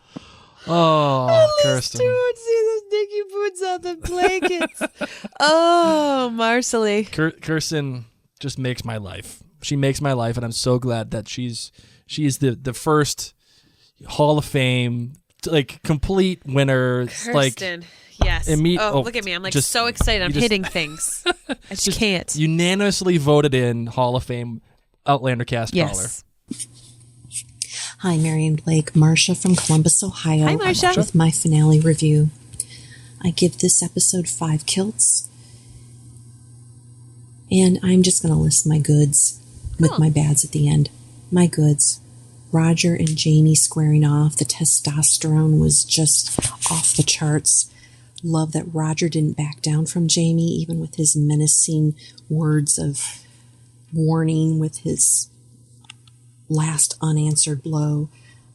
Kirsten. Would see those dinky boots on the blankets. Marcelly. Kirsten just makes my life. She makes my life, and I'm so glad that she's the first Hall of Fame complete winner. Kirsten. Yes. Look at me. I'm so excited. I'm hitting things. I just can't. Unanimously voted in Hall of Fame Outlander cast caller. Hi, Mary and Blake. Marcia from Columbus, Ohio. Hi, Marcia. With my finale review. I give this episode 5 kilts. And I'm just going to list my goods with my bads at the end. My goods. Roger and Jamie squaring off. The testosterone was just off the charts. love that Roger didn't back down from Jamie, even with his menacing words of warning with his last unanswered blow.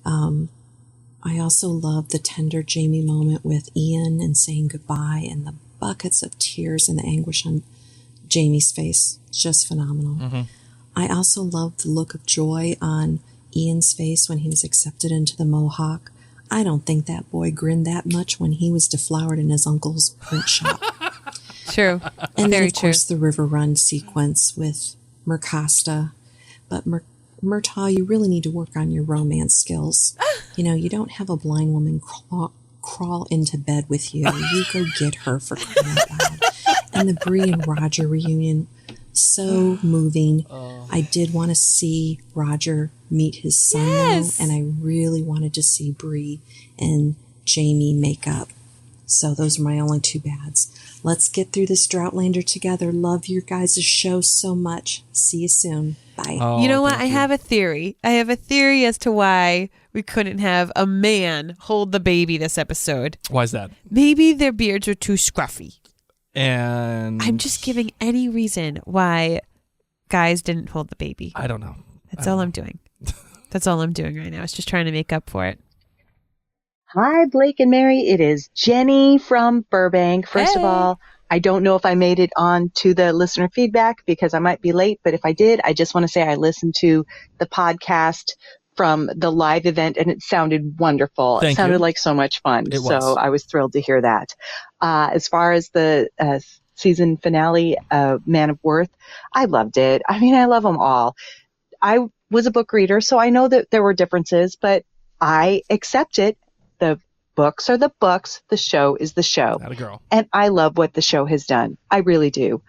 I also love the tender Jamie moment with Ian and saying goodbye, and the buckets of tears and the anguish on Jamie's face. Just phenomenal. Mm-hmm. I also love the look of joy on Ian's face when he was accepted into the Mohawk. I don't think that boy grinned that much when he was deflowered in his uncle's print shop. True. And Very then, of course, the river run sequence with Jocasta. But Murtagh, you really need to work on your romance skills. You don't have a blind woman crawl into bed with you. You go get her, for crying out loud. And the Bree and Roger reunion, so moving. I did want to see Roger meet his son, though, and I really wanted to see Bree and Jamie make up. So those are my only two bads. Let's get through this Droughtlander together. Love your guys' show so much. See you soon. Bye. You know what? I have a theory. I have a theory as to why we couldn't have a man hold the baby this episode. Why is that? Maybe their beards are too scruffy. And I'm just giving any reason why guys didn't hold the baby. I don't know. That's all I'm doing. That's all I'm doing right now. It's just trying to make up for it. Hi, Blake and Mary. It is Jenny from Burbank. First of all, I don't know if I made it on to the listener feedback because I might be late, but if I did, I just want to say I listened to the podcast from the live event and it sounded wonderful. Thank it sounded you. like so much fun. It was. So I was thrilled to hear that. As far as the season finale, Man of Worth, I loved it. I mean, I love them all. I was a book reader, so I know that there were differences, but I accept it. The books are the books. The show is the show. Not a girl. And I love what the show has done. I really do.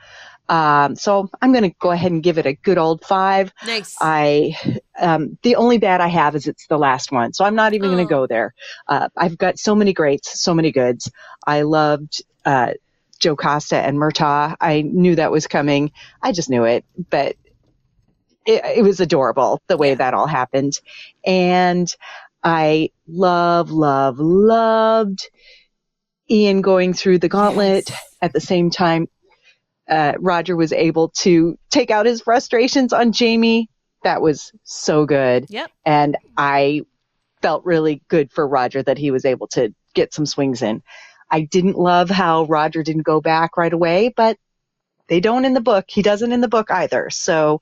So I'm going to go ahead and give it a good old 5. Nice. The only bad I have is it's the last one. So I'm not even going to go there. I've got so many greats, so many goods. I loved, Jocasta and Murtagh. I knew that was coming. I just knew it, but it was adorable the way that all happened. And I loved Ian going through the gauntlet. At the same time, Roger was able to take out his frustrations on Jamie. That was so good. Yep. And I felt really good for Roger that he was able to get some swings in. I didn't love how Roger didn't go back right away, but they don't in the book. He doesn't in the book either. So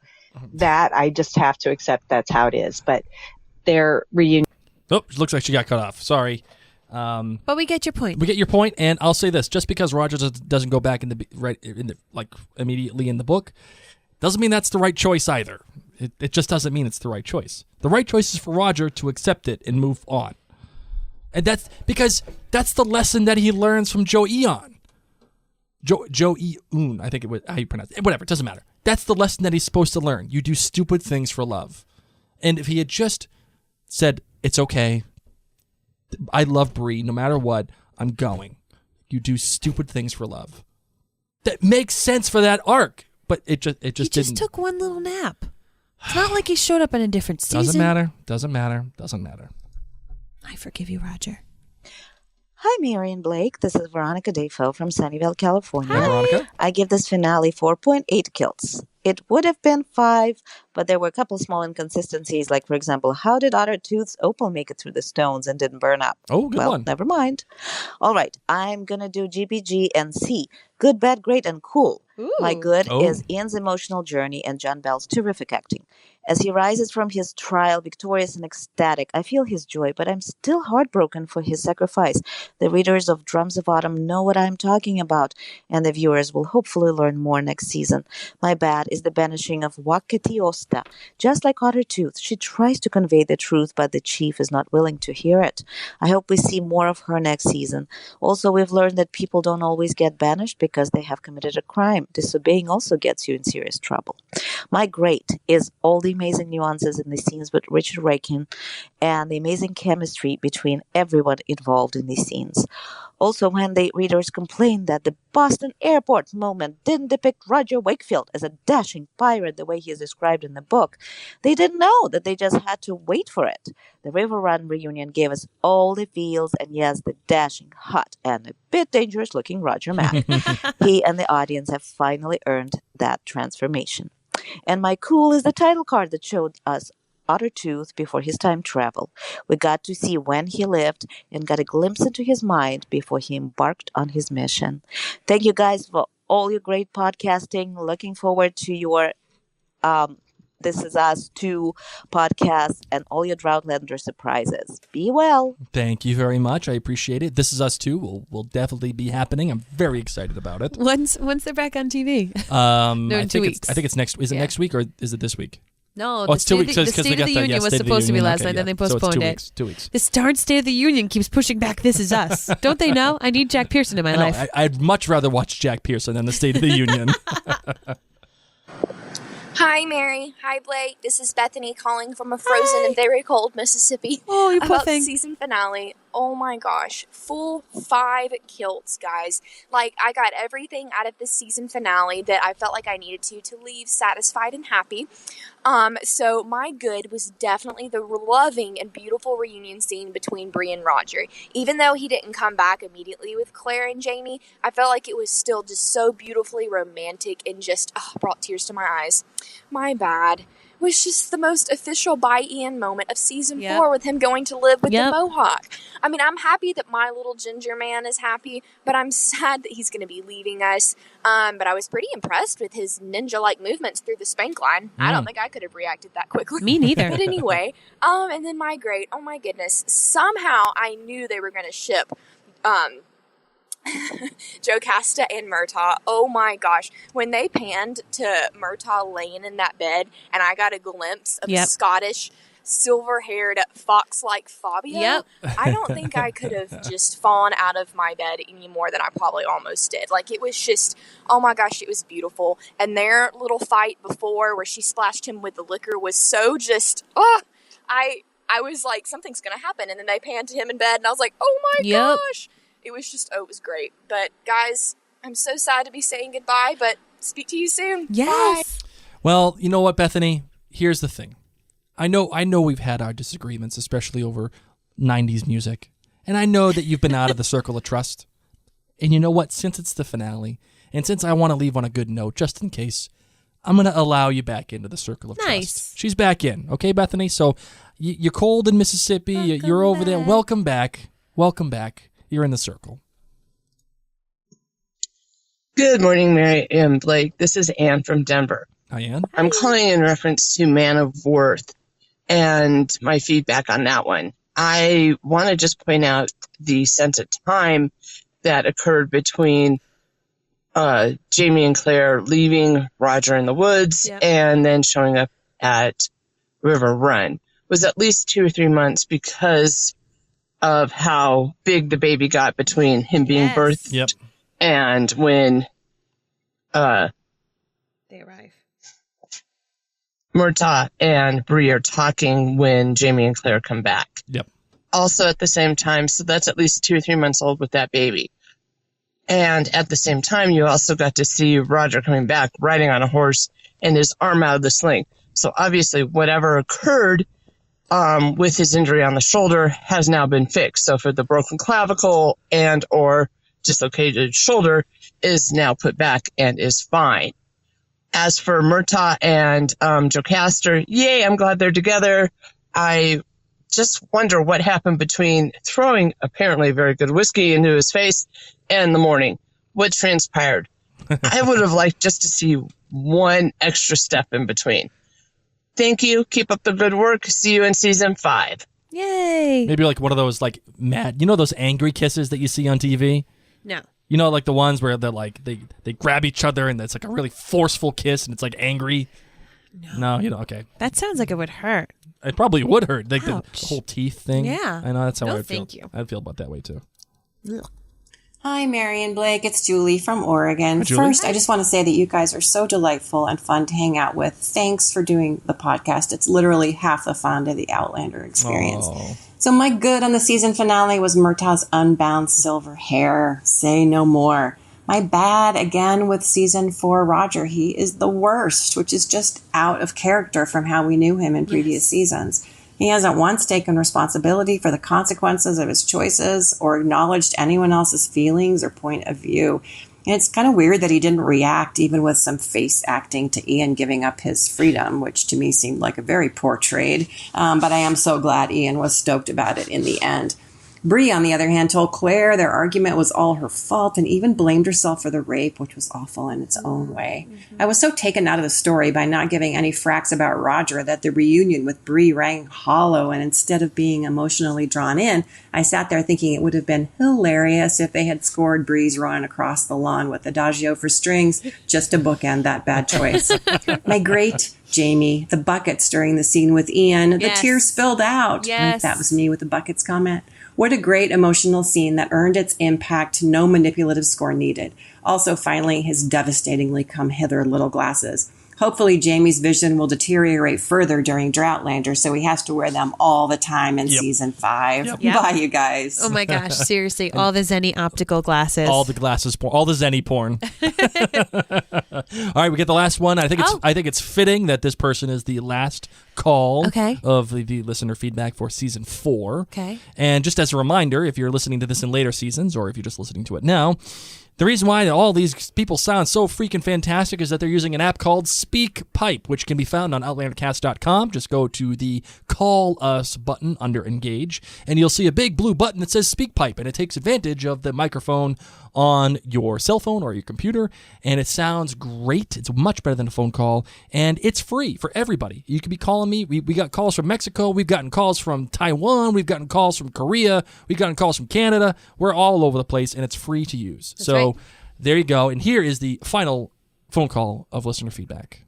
that I just have to accept that's how it is. But their reunion. Oh, it looks like she got cut off. Sorry. But we get your point. We get your point, and I'll say this: just because Roger doesn't go back immediately in the book, doesn't mean that's the right choice either. It just doesn't mean it's the right choice. The right choice is for Roger to accept it and move on, and that's because that's the lesson that he learns from Joe Eon. Joe Eon, I think it was how you pronounce it. Whatever, it doesn't matter. That's the lesson that he's supposed to learn. You do stupid things for love, and if he had just said, "It's okay. I love Bree. No matter what, I'm going." You do stupid things for love. That makes sense for that arc, but it just He didn't. just took one little nap. It's not like he showed up in a different season. Doesn't matter. I forgive you, Roger. Hi, Mary and Blake. This is Veronica Defoe from Sunnyvale, California. Hi, Veronica. I give this finale 4.8 kills. It would have been 5, but there were a couple small inconsistencies, like, for example, how did Otter Tooth's opal make it through the stones and didn't burn up? Oh, good one. Never mind. All right, I'm going to do GBG and C. Good, bad, great, and cool. My good is Ian's emotional journey and John Bell's terrific acting. As he rises from his trial victorious and ecstatic, I feel his joy, but I'm still heartbroken for his sacrifice. The readers of Drums of Autumn know what I'm talking about, and the viewers will hopefully learn more next season. My bad is the banishing of Wakatiosta. Just like Otter Tooth, she tries to convey the truth, but the chief is not willing to hear it. I hope we see more of her next season. Also, we've learned that people don't always get banished because they have committed a crime. Disobeying also gets you in serious trouble. My great is all the amazing nuances in the scenes with Richard Rakin and the amazing chemistry between everyone involved in these scenes. Also, when the readers complained that the Boston airport moment didn't depict Roger Wakefield as a dashing pirate the way he is described in the book, they didn't know that they just had to wait for it. The River Run reunion gave us all the feels and, yes, the dashing, hot, and a bit dangerous-looking Roger Mack. He and the audience have finally earned that transformation. And my cool is the title card that showed us Ottertooth before his time travel. We got to see when he lived and got a glimpse into his mind before he embarked on his mission. Thank you guys for all your great podcasting. Looking forward to your This Is Us 2 podcast and all your Droughtlander surprises. Be well. Thank you very much. I appreciate it. This Is Us 2 will definitely be happening. I'm very excited about it. Once they're back on TV. No, in 2 weeks. I think it's next. Is it next week or is it this week? No, it's 2 weeks. The State of the Union was supposed to be last night, then they postponed it. 2 weeks. This darn State of the Union keeps pushing back This Is Us. Don't they know? I need Jack Pearson in my life. I'd much rather watch Jack Pearson than the State of the Union. Hi, Mary. Hi, Blake. This is Bethany calling from a frozen and very cold Mississippi. Oh, you poor about thing. The season finale. Oh my gosh. Full 5 kilts, guys. Like, I got everything out of this season finale that I felt like I needed to leave satisfied and happy. So my good was definitely the loving and beautiful reunion scene between Bree and Roger. Even though he didn't come back immediately with Claire and Jamie, I felt like it was still just so beautifully romantic and just brought tears to my eyes. My bad. It was just the most official buy-in moment of season 4 with him going to live with the Mohawk. I mean, I'm happy that my little ginger man is happy, but I'm sad that he's going to be leaving us. But I was pretty impressed with his ninja-like movements through the spank line. I don't think I could have reacted that quickly. Me neither. But anyway, and then my great, oh my goodness, somehow I knew they were going to ship Jocasta and Murtagh. Oh my gosh. When they panned to Murtagh laying in that bed and I got a glimpse of Scottish silver-haired fox-like Fabio, I don't think I could have just fallen out of my bed any more than I probably almost did. Like, it was just, oh my gosh, it was beautiful. And their little fight before where she splashed him with the liquor was so just, I was like, something's going to happen. And then they panned to him in bed and I was like, oh my gosh. It was just, it was great. But guys, I'm so sad to be saying goodbye, but speak to you soon. Yes. Bye. Well, you know what, Bethany? Here's the thing. I know we've had our disagreements, especially over 90s music. And I know that you've been out of the circle of trust. And you know what? Since it's the finale, and since I want to leave on a good note, just in case, I'm going to allow you back into the circle of trust. She's back in. Okay, Bethany? So you're cold in Mississippi. You're over there. Welcome back. Welcome back. You're in the circle. Good morning, Mary and Blake. This is Ann from Denver. Hi, Ann. I'm calling in reference to Man of Worth and my feedback on that one. I want to just point out the sense of time that occurred between Jamie and Claire leaving Roger in the woods and then showing up at River Run. It was at least 2 or 3 months because of how big the baby got between him being birthed and when they arrive. Murtagh and Bree are talking when Jamie and Claire come back. Yep. Also at the same time, so that's at least 2 or 3 months old with that baby. And at the same time, you also got to see Roger coming back riding on a horse and his arm out of the sling. So obviously whatever occurred with his injury on the shoulder has now been fixed. So for the broken clavicle and or dislocated shoulder is now put back and is fine. As for Murtagh and Jocasta, yay, I'm glad they're together. I just wonder what happened between throwing apparently very good whiskey into his face and the morning. What transpired? I would have liked just to see one extra step in between. Thank you. Keep up the good work. See you in season 5. Yay. Maybe like one of those like mad, you know those angry kisses that you see on TV? No. You know, like the ones where they're like they grab each other and it's like a really forceful kiss and it's like angry. No, you know, okay. That sounds like it would hurt. It probably would hurt, like the whole teeth thing. Yeah. I know that's how No, I feel. thank you. I'd feel about that way too. Ugh. Hi, Mary and Blake. It's Julie from Oregon. Hi, Julie. First, I just want to say that you guys are so delightful and fun to hang out with. Thanks for doing the podcast. It's literally half the fun to the Outlander experience. Oh. So my good on the season finale was Murtagh's unbound silver hair. Say no more. My bad, again, with season 4 Roger. He is the worst, which is just out of character from how we knew him in previous seasons. He hasn't once taken responsibility for the consequences of his choices or acknowledged anyone else's feelings or point of view. And it's kind of weird that he didn't react even with some face acting to Ian giving up his freedom, which to me seemed like a very poor trade. But I am so glad Ian was stoked about it in the end. Bree, on the other hand, told Claire their argument was all her fault and even blamed herself for the rape, which was awful in its own way. I was so taken out of the story by not giving any fracks about Roger that the reunion with Bree rang hollow, and instead of being emotionally drawn in, I sat there thinking it would have been hilarious if they had scored Bree's run across the lawn with Adagio for strings just to bookend that bad choice. My great Jamie, the buckets during the scene with Ian, the tears spilled out. Yes. That was me with the buckets comment. What a great emotional scene that earned its impact, no manipulative score needed. Also, finally, his devastatingly come hither little glasses. Hopefully, Jamie's vision will deteriorate further during Droughtlander, so he has to wear them all the time in season 5. Yep. Bye, you guys. Oh my gosh, seriously, all the Zenny optical glasses. All the glasses porn, all the Zenny porn. All right, we get the last one. I think it's fitting that this person is the last call of the listener feedback for season 4. Okay. And just as a reminder, if you're listening to this in later seasons or if you're just listening to it now, the reason why all these people sound so freaking fantastic is that they're using an app called SpeakPipe, which can be found on OutlanderCast.com. Just go to the Call Us button under Engage, and you'll see a big blue button that says SpeakPipe, and it takes advantage of the microphone on your cell phone or your computer, and it sounds great. It's much better than a phone call, and it's free for everybody. You can be calling me. We got calls from Mexico. We've gotten calls from Taiwan. We've gotten calls from Korea. We've gotten calls from Canada. We're all over the place, and it's free to use. That's so right. There you go. And here is the final phone call of listener feedback.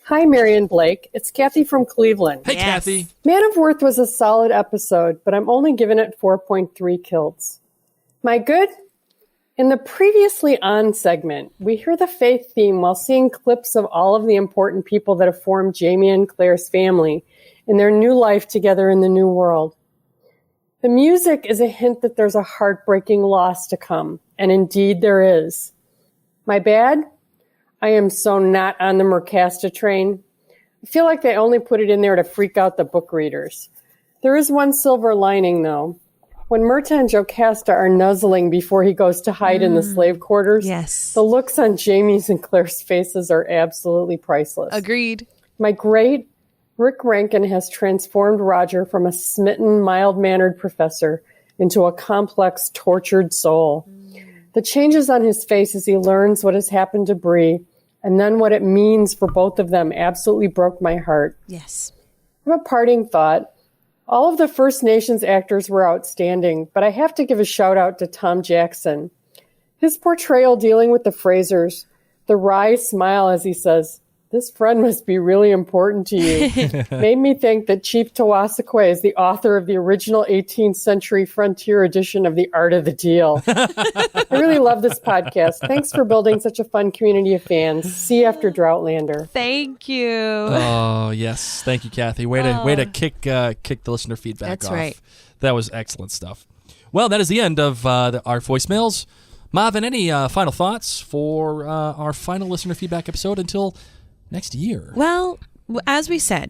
Hi, Mary and Blake. It's Kathy from Cleveland. Hey, Kathy. Man of Worth was a solid episode, but I'm only giving it 4.3 kilts. My good? In the previously on segment, we hear the faith theme while seeing clips of all of the important people that have formed Jamie and Claire's family in their new life together in the new world. The music is a hint that there's a heartbreaking loss to come, and indeed there is. My bad? I am so not on the Jocasta train. I feel like they only put it in there to freak out the book readers. There is one silver lining, though. When Murtagh and Jocasta are nuzzling before he goes to hide in the slave quarters, the looks on Jamie's and Claire's faces are absolutely priceless. Agreed. My great Rick Rankin has transformed Roger from a smitten, mild-mannered professor into a complex, tortured soul. The changes on his face as he learns what has happened to Bree and then what it means for both of them absolutely broke my heart. Yes. I have a parting thought. All of the First Nations actors were outstanding, but I have to give a shout out to Tom Jackson. His portrayal dealing with the Frasers, the wry smile as he says, "This friend must be really important to you," made me think that Chief Tawasekwe is the author of the original 18th century frontier edition of The Art of the Deal. I really love this podcast. Thanks for building such a fun community of fans. See you after Droughtlander. Thank you. Oh, yes. Thank you, Kathy. Way to kick the listener feedback off. That's right. That was excellent stuff. Well, that is the end of our voicemails. Marvin, any final thoughts for our final listener feedback episode until next year? Well, as we said,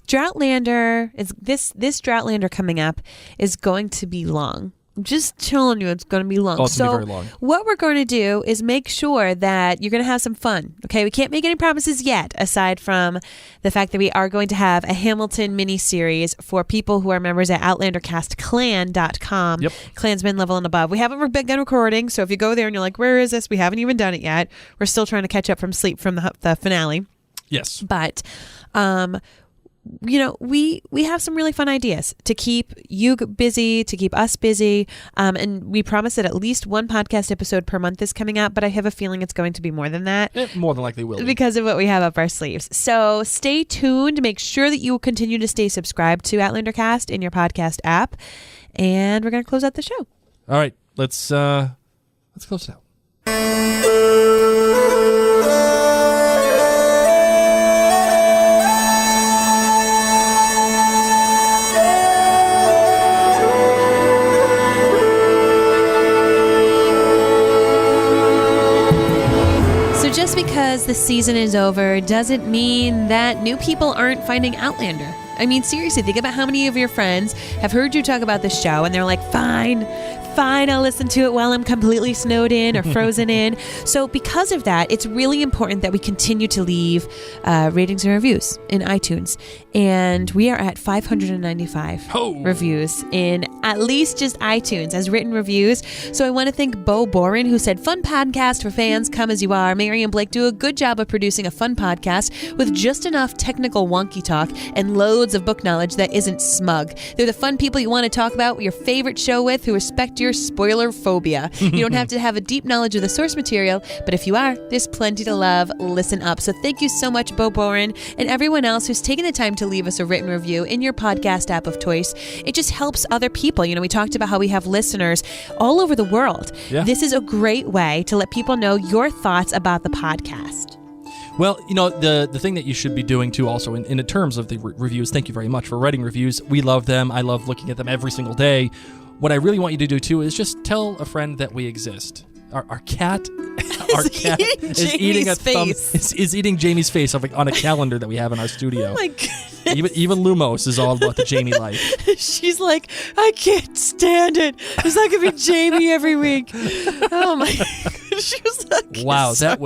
Droughtlander is this Droughtlander coming up is going to be long. I'm just telling you, it's going to be long. Oh, it's going to be very long. What we're going to do is make sure that you're going to have some fun. Okay, we can't make any promises yet, aside from the fact that we are going to have a Hamilton mini-series for people who are members at OutlanderCastClan.com. Yep. Klansmen level and above. We haven't begun recording, so if you go there and you're like, where is this? We haven't even done it yet. We're still trying to catch up from sleep from the finale. Yes. But, we have some really fun ideas to keep you busy, to keep us busy. And we promise that at least one podcast episode per month is coming out, but I have a feeling it's going to be more than that. It more than likely will be. Because of what we have up our sleeves. So stay tuned. Make sure that you continue to stay subscribed to Outlander Cast in your podcast app. And we're going to close out the show. All right. let's close it out. Just because the season is over doesn't mean that new people aren't finding Outlander. I mean, seriously, think about how many of your friends have heard you talk about the show and they're like, fine, I'll listen to it while I'm completely snowed in or frozen in. So because of that, it's really important that we continue to leave ratings and reviews in iTunes. And we are at 595 reviews in at least just iTunes as written reviews. So I want to thank Bo Boren, who said, fun podcast for fans, come as you are. Mary and Blake do a good job of producing a fun podcast with just enough technical wonky talk and loads of book knowledge that isn't smug. They're the fun people you want to talk about your favorite show with, who respect your spoiler phobia. You don't have to have a deep knowledge of the source material, but if you are, there's plenty to love. Listen up. So thank you so much, Bo Boren, and everyone else who's taken the time to leave us a written review in your podcast app of choice. It just helps other people. You know, we talked about how we have listeners all over the world. Yeah. This is a great way to let people know your thoughts about the podcast. Well, you know, the thing that you should be doing, too, also, in terms of the reviews, thank you very much for writing reviews. We love them. I love looking at them every single day. What I really want you to do, too, is just tell a friend that we exist. Our cat is eating a thumb. Is eating Jamie's face on a calendar that we have in our studio. Oh, my goodness. Even Lumos is all about the Jamie life. She's like, I can't stand it. There's not going to be Jamie every week. Oh, my God. She was like, wow, that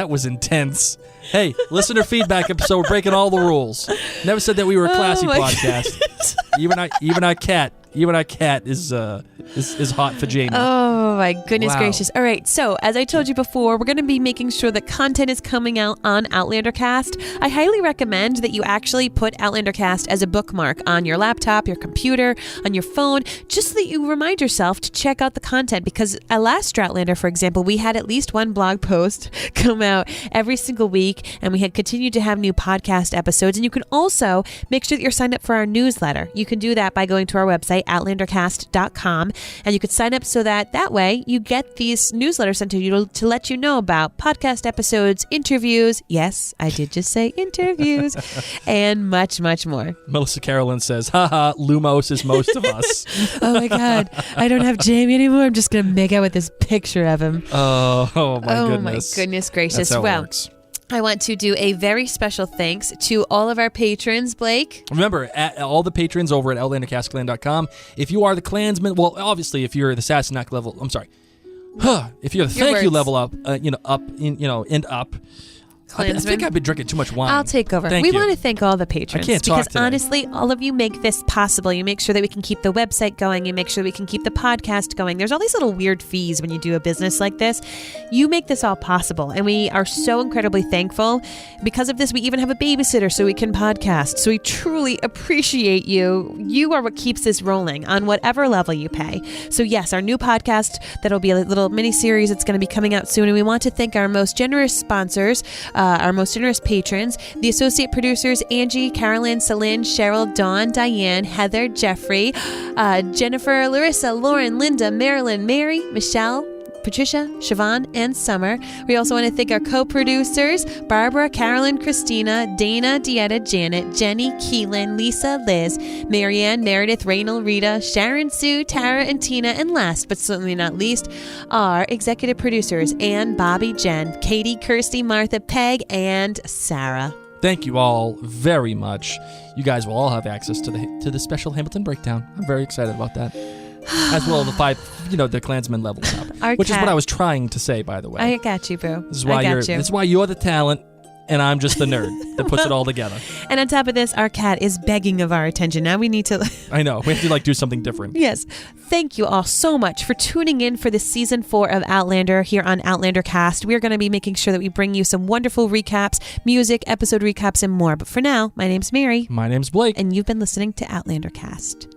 was intense. Hey, listener feedback episode, we're breaking all the rules. Never said that we were a classy podcast. Even our cat is hot for Jamie. Oh my goodness Wow. gracious. All right, so as I told you before, we're going to be making sure that content is coming out on Outlander Cast. I highly recommend that you actually put Outlander Cast as a bookmark on your laptop, your computer, on your phone, just so that you remind yourself to check out the content, because at last Outlander, for example, we had at least one blog post come out every single week, and we had continued to have new podcast episodes. And you can also make sure that you're signed up for our newsletter. You can do that by going to our website, outlandercast.com, and you could sign up so that way you get these newsletters sent to you to let you know about podcast episodes, interviews. Yes, I did just say interviews, and much, much more. Melissa Carolyn says, haha, Lumos is most of us. Oh my God, I don't have Jamie anymore. I'm just going to make out with this picture of him. Oh my goodness. Oh my goodness gracious. That's how it Well, works. I want to do a very special thanks to all of our patrons, Blake. Remember, all the patrons over at OutlanderCastClan.com. If you are the Klansman, well, obviously, if you're the Sassenach level, I'm sorry. If you're the thank you level up, and up. I think I've been drinking too much wine. I'll take over. Thank we you. want to thank all the patrons. I can't talk because today. honestly, all of you make this possible. You make sure that we can keep the website going. You make sure we can keep the podcast going. There's all these little weird fees when you do a business like this. You make this all possible, and we are so incredibly thankful. Because of this, we even have a babysitter so we can podcast. So we truly appreciate you. You are what keeps this rolling on whatever level you pay. So yes, our new podcast, that'll be a little mini series. It's going to be coming out soon, and we want to thank our most generous sponsors, our most generous patrons, the associate producers, Angie, Carolyn, Celine, Cheryl, Dawn, Diane, Heather, Jeffrey, Jennifer, Larissa, Lauren, Linda, Marilyn, Mary, Michelle, Patricia, Siobhan, and Summer. We also want to thank our co-producers, Barbara, Carolyn, Christina, Dana, Dieta, Janet, Jenny, Keelan, Lisa, Liz, Marianne, Meredith, Raynal, Rita, Sharon, Sue, Tara, and Tina. And last but certainly not least, our executive producers, Ann, Bobby, Jen, Katie, Kirsty, Martha, Peg, and Sarah. Thank you all very much. You guys will all have access to the special Hamilton breakdown. I'm very excited about that. As well as the Klansman level up, which is what I was trying to say, by the way. I got you, boo. This is why you're the talent, and I'm just the nerd that puts it all together. And on top of this, our cat is begging of our attention. Now we need to... I know. We have to do something different. Yes. Thank you all so much for tuning in for the season 4 of Outlander here on Outlander Cast. We're going to be making sure that we bring you some wonderful recaps, music, episode recaps, and more. But for now, my name's Mary. My name's Blake. And you've been listening to Outlander Cast.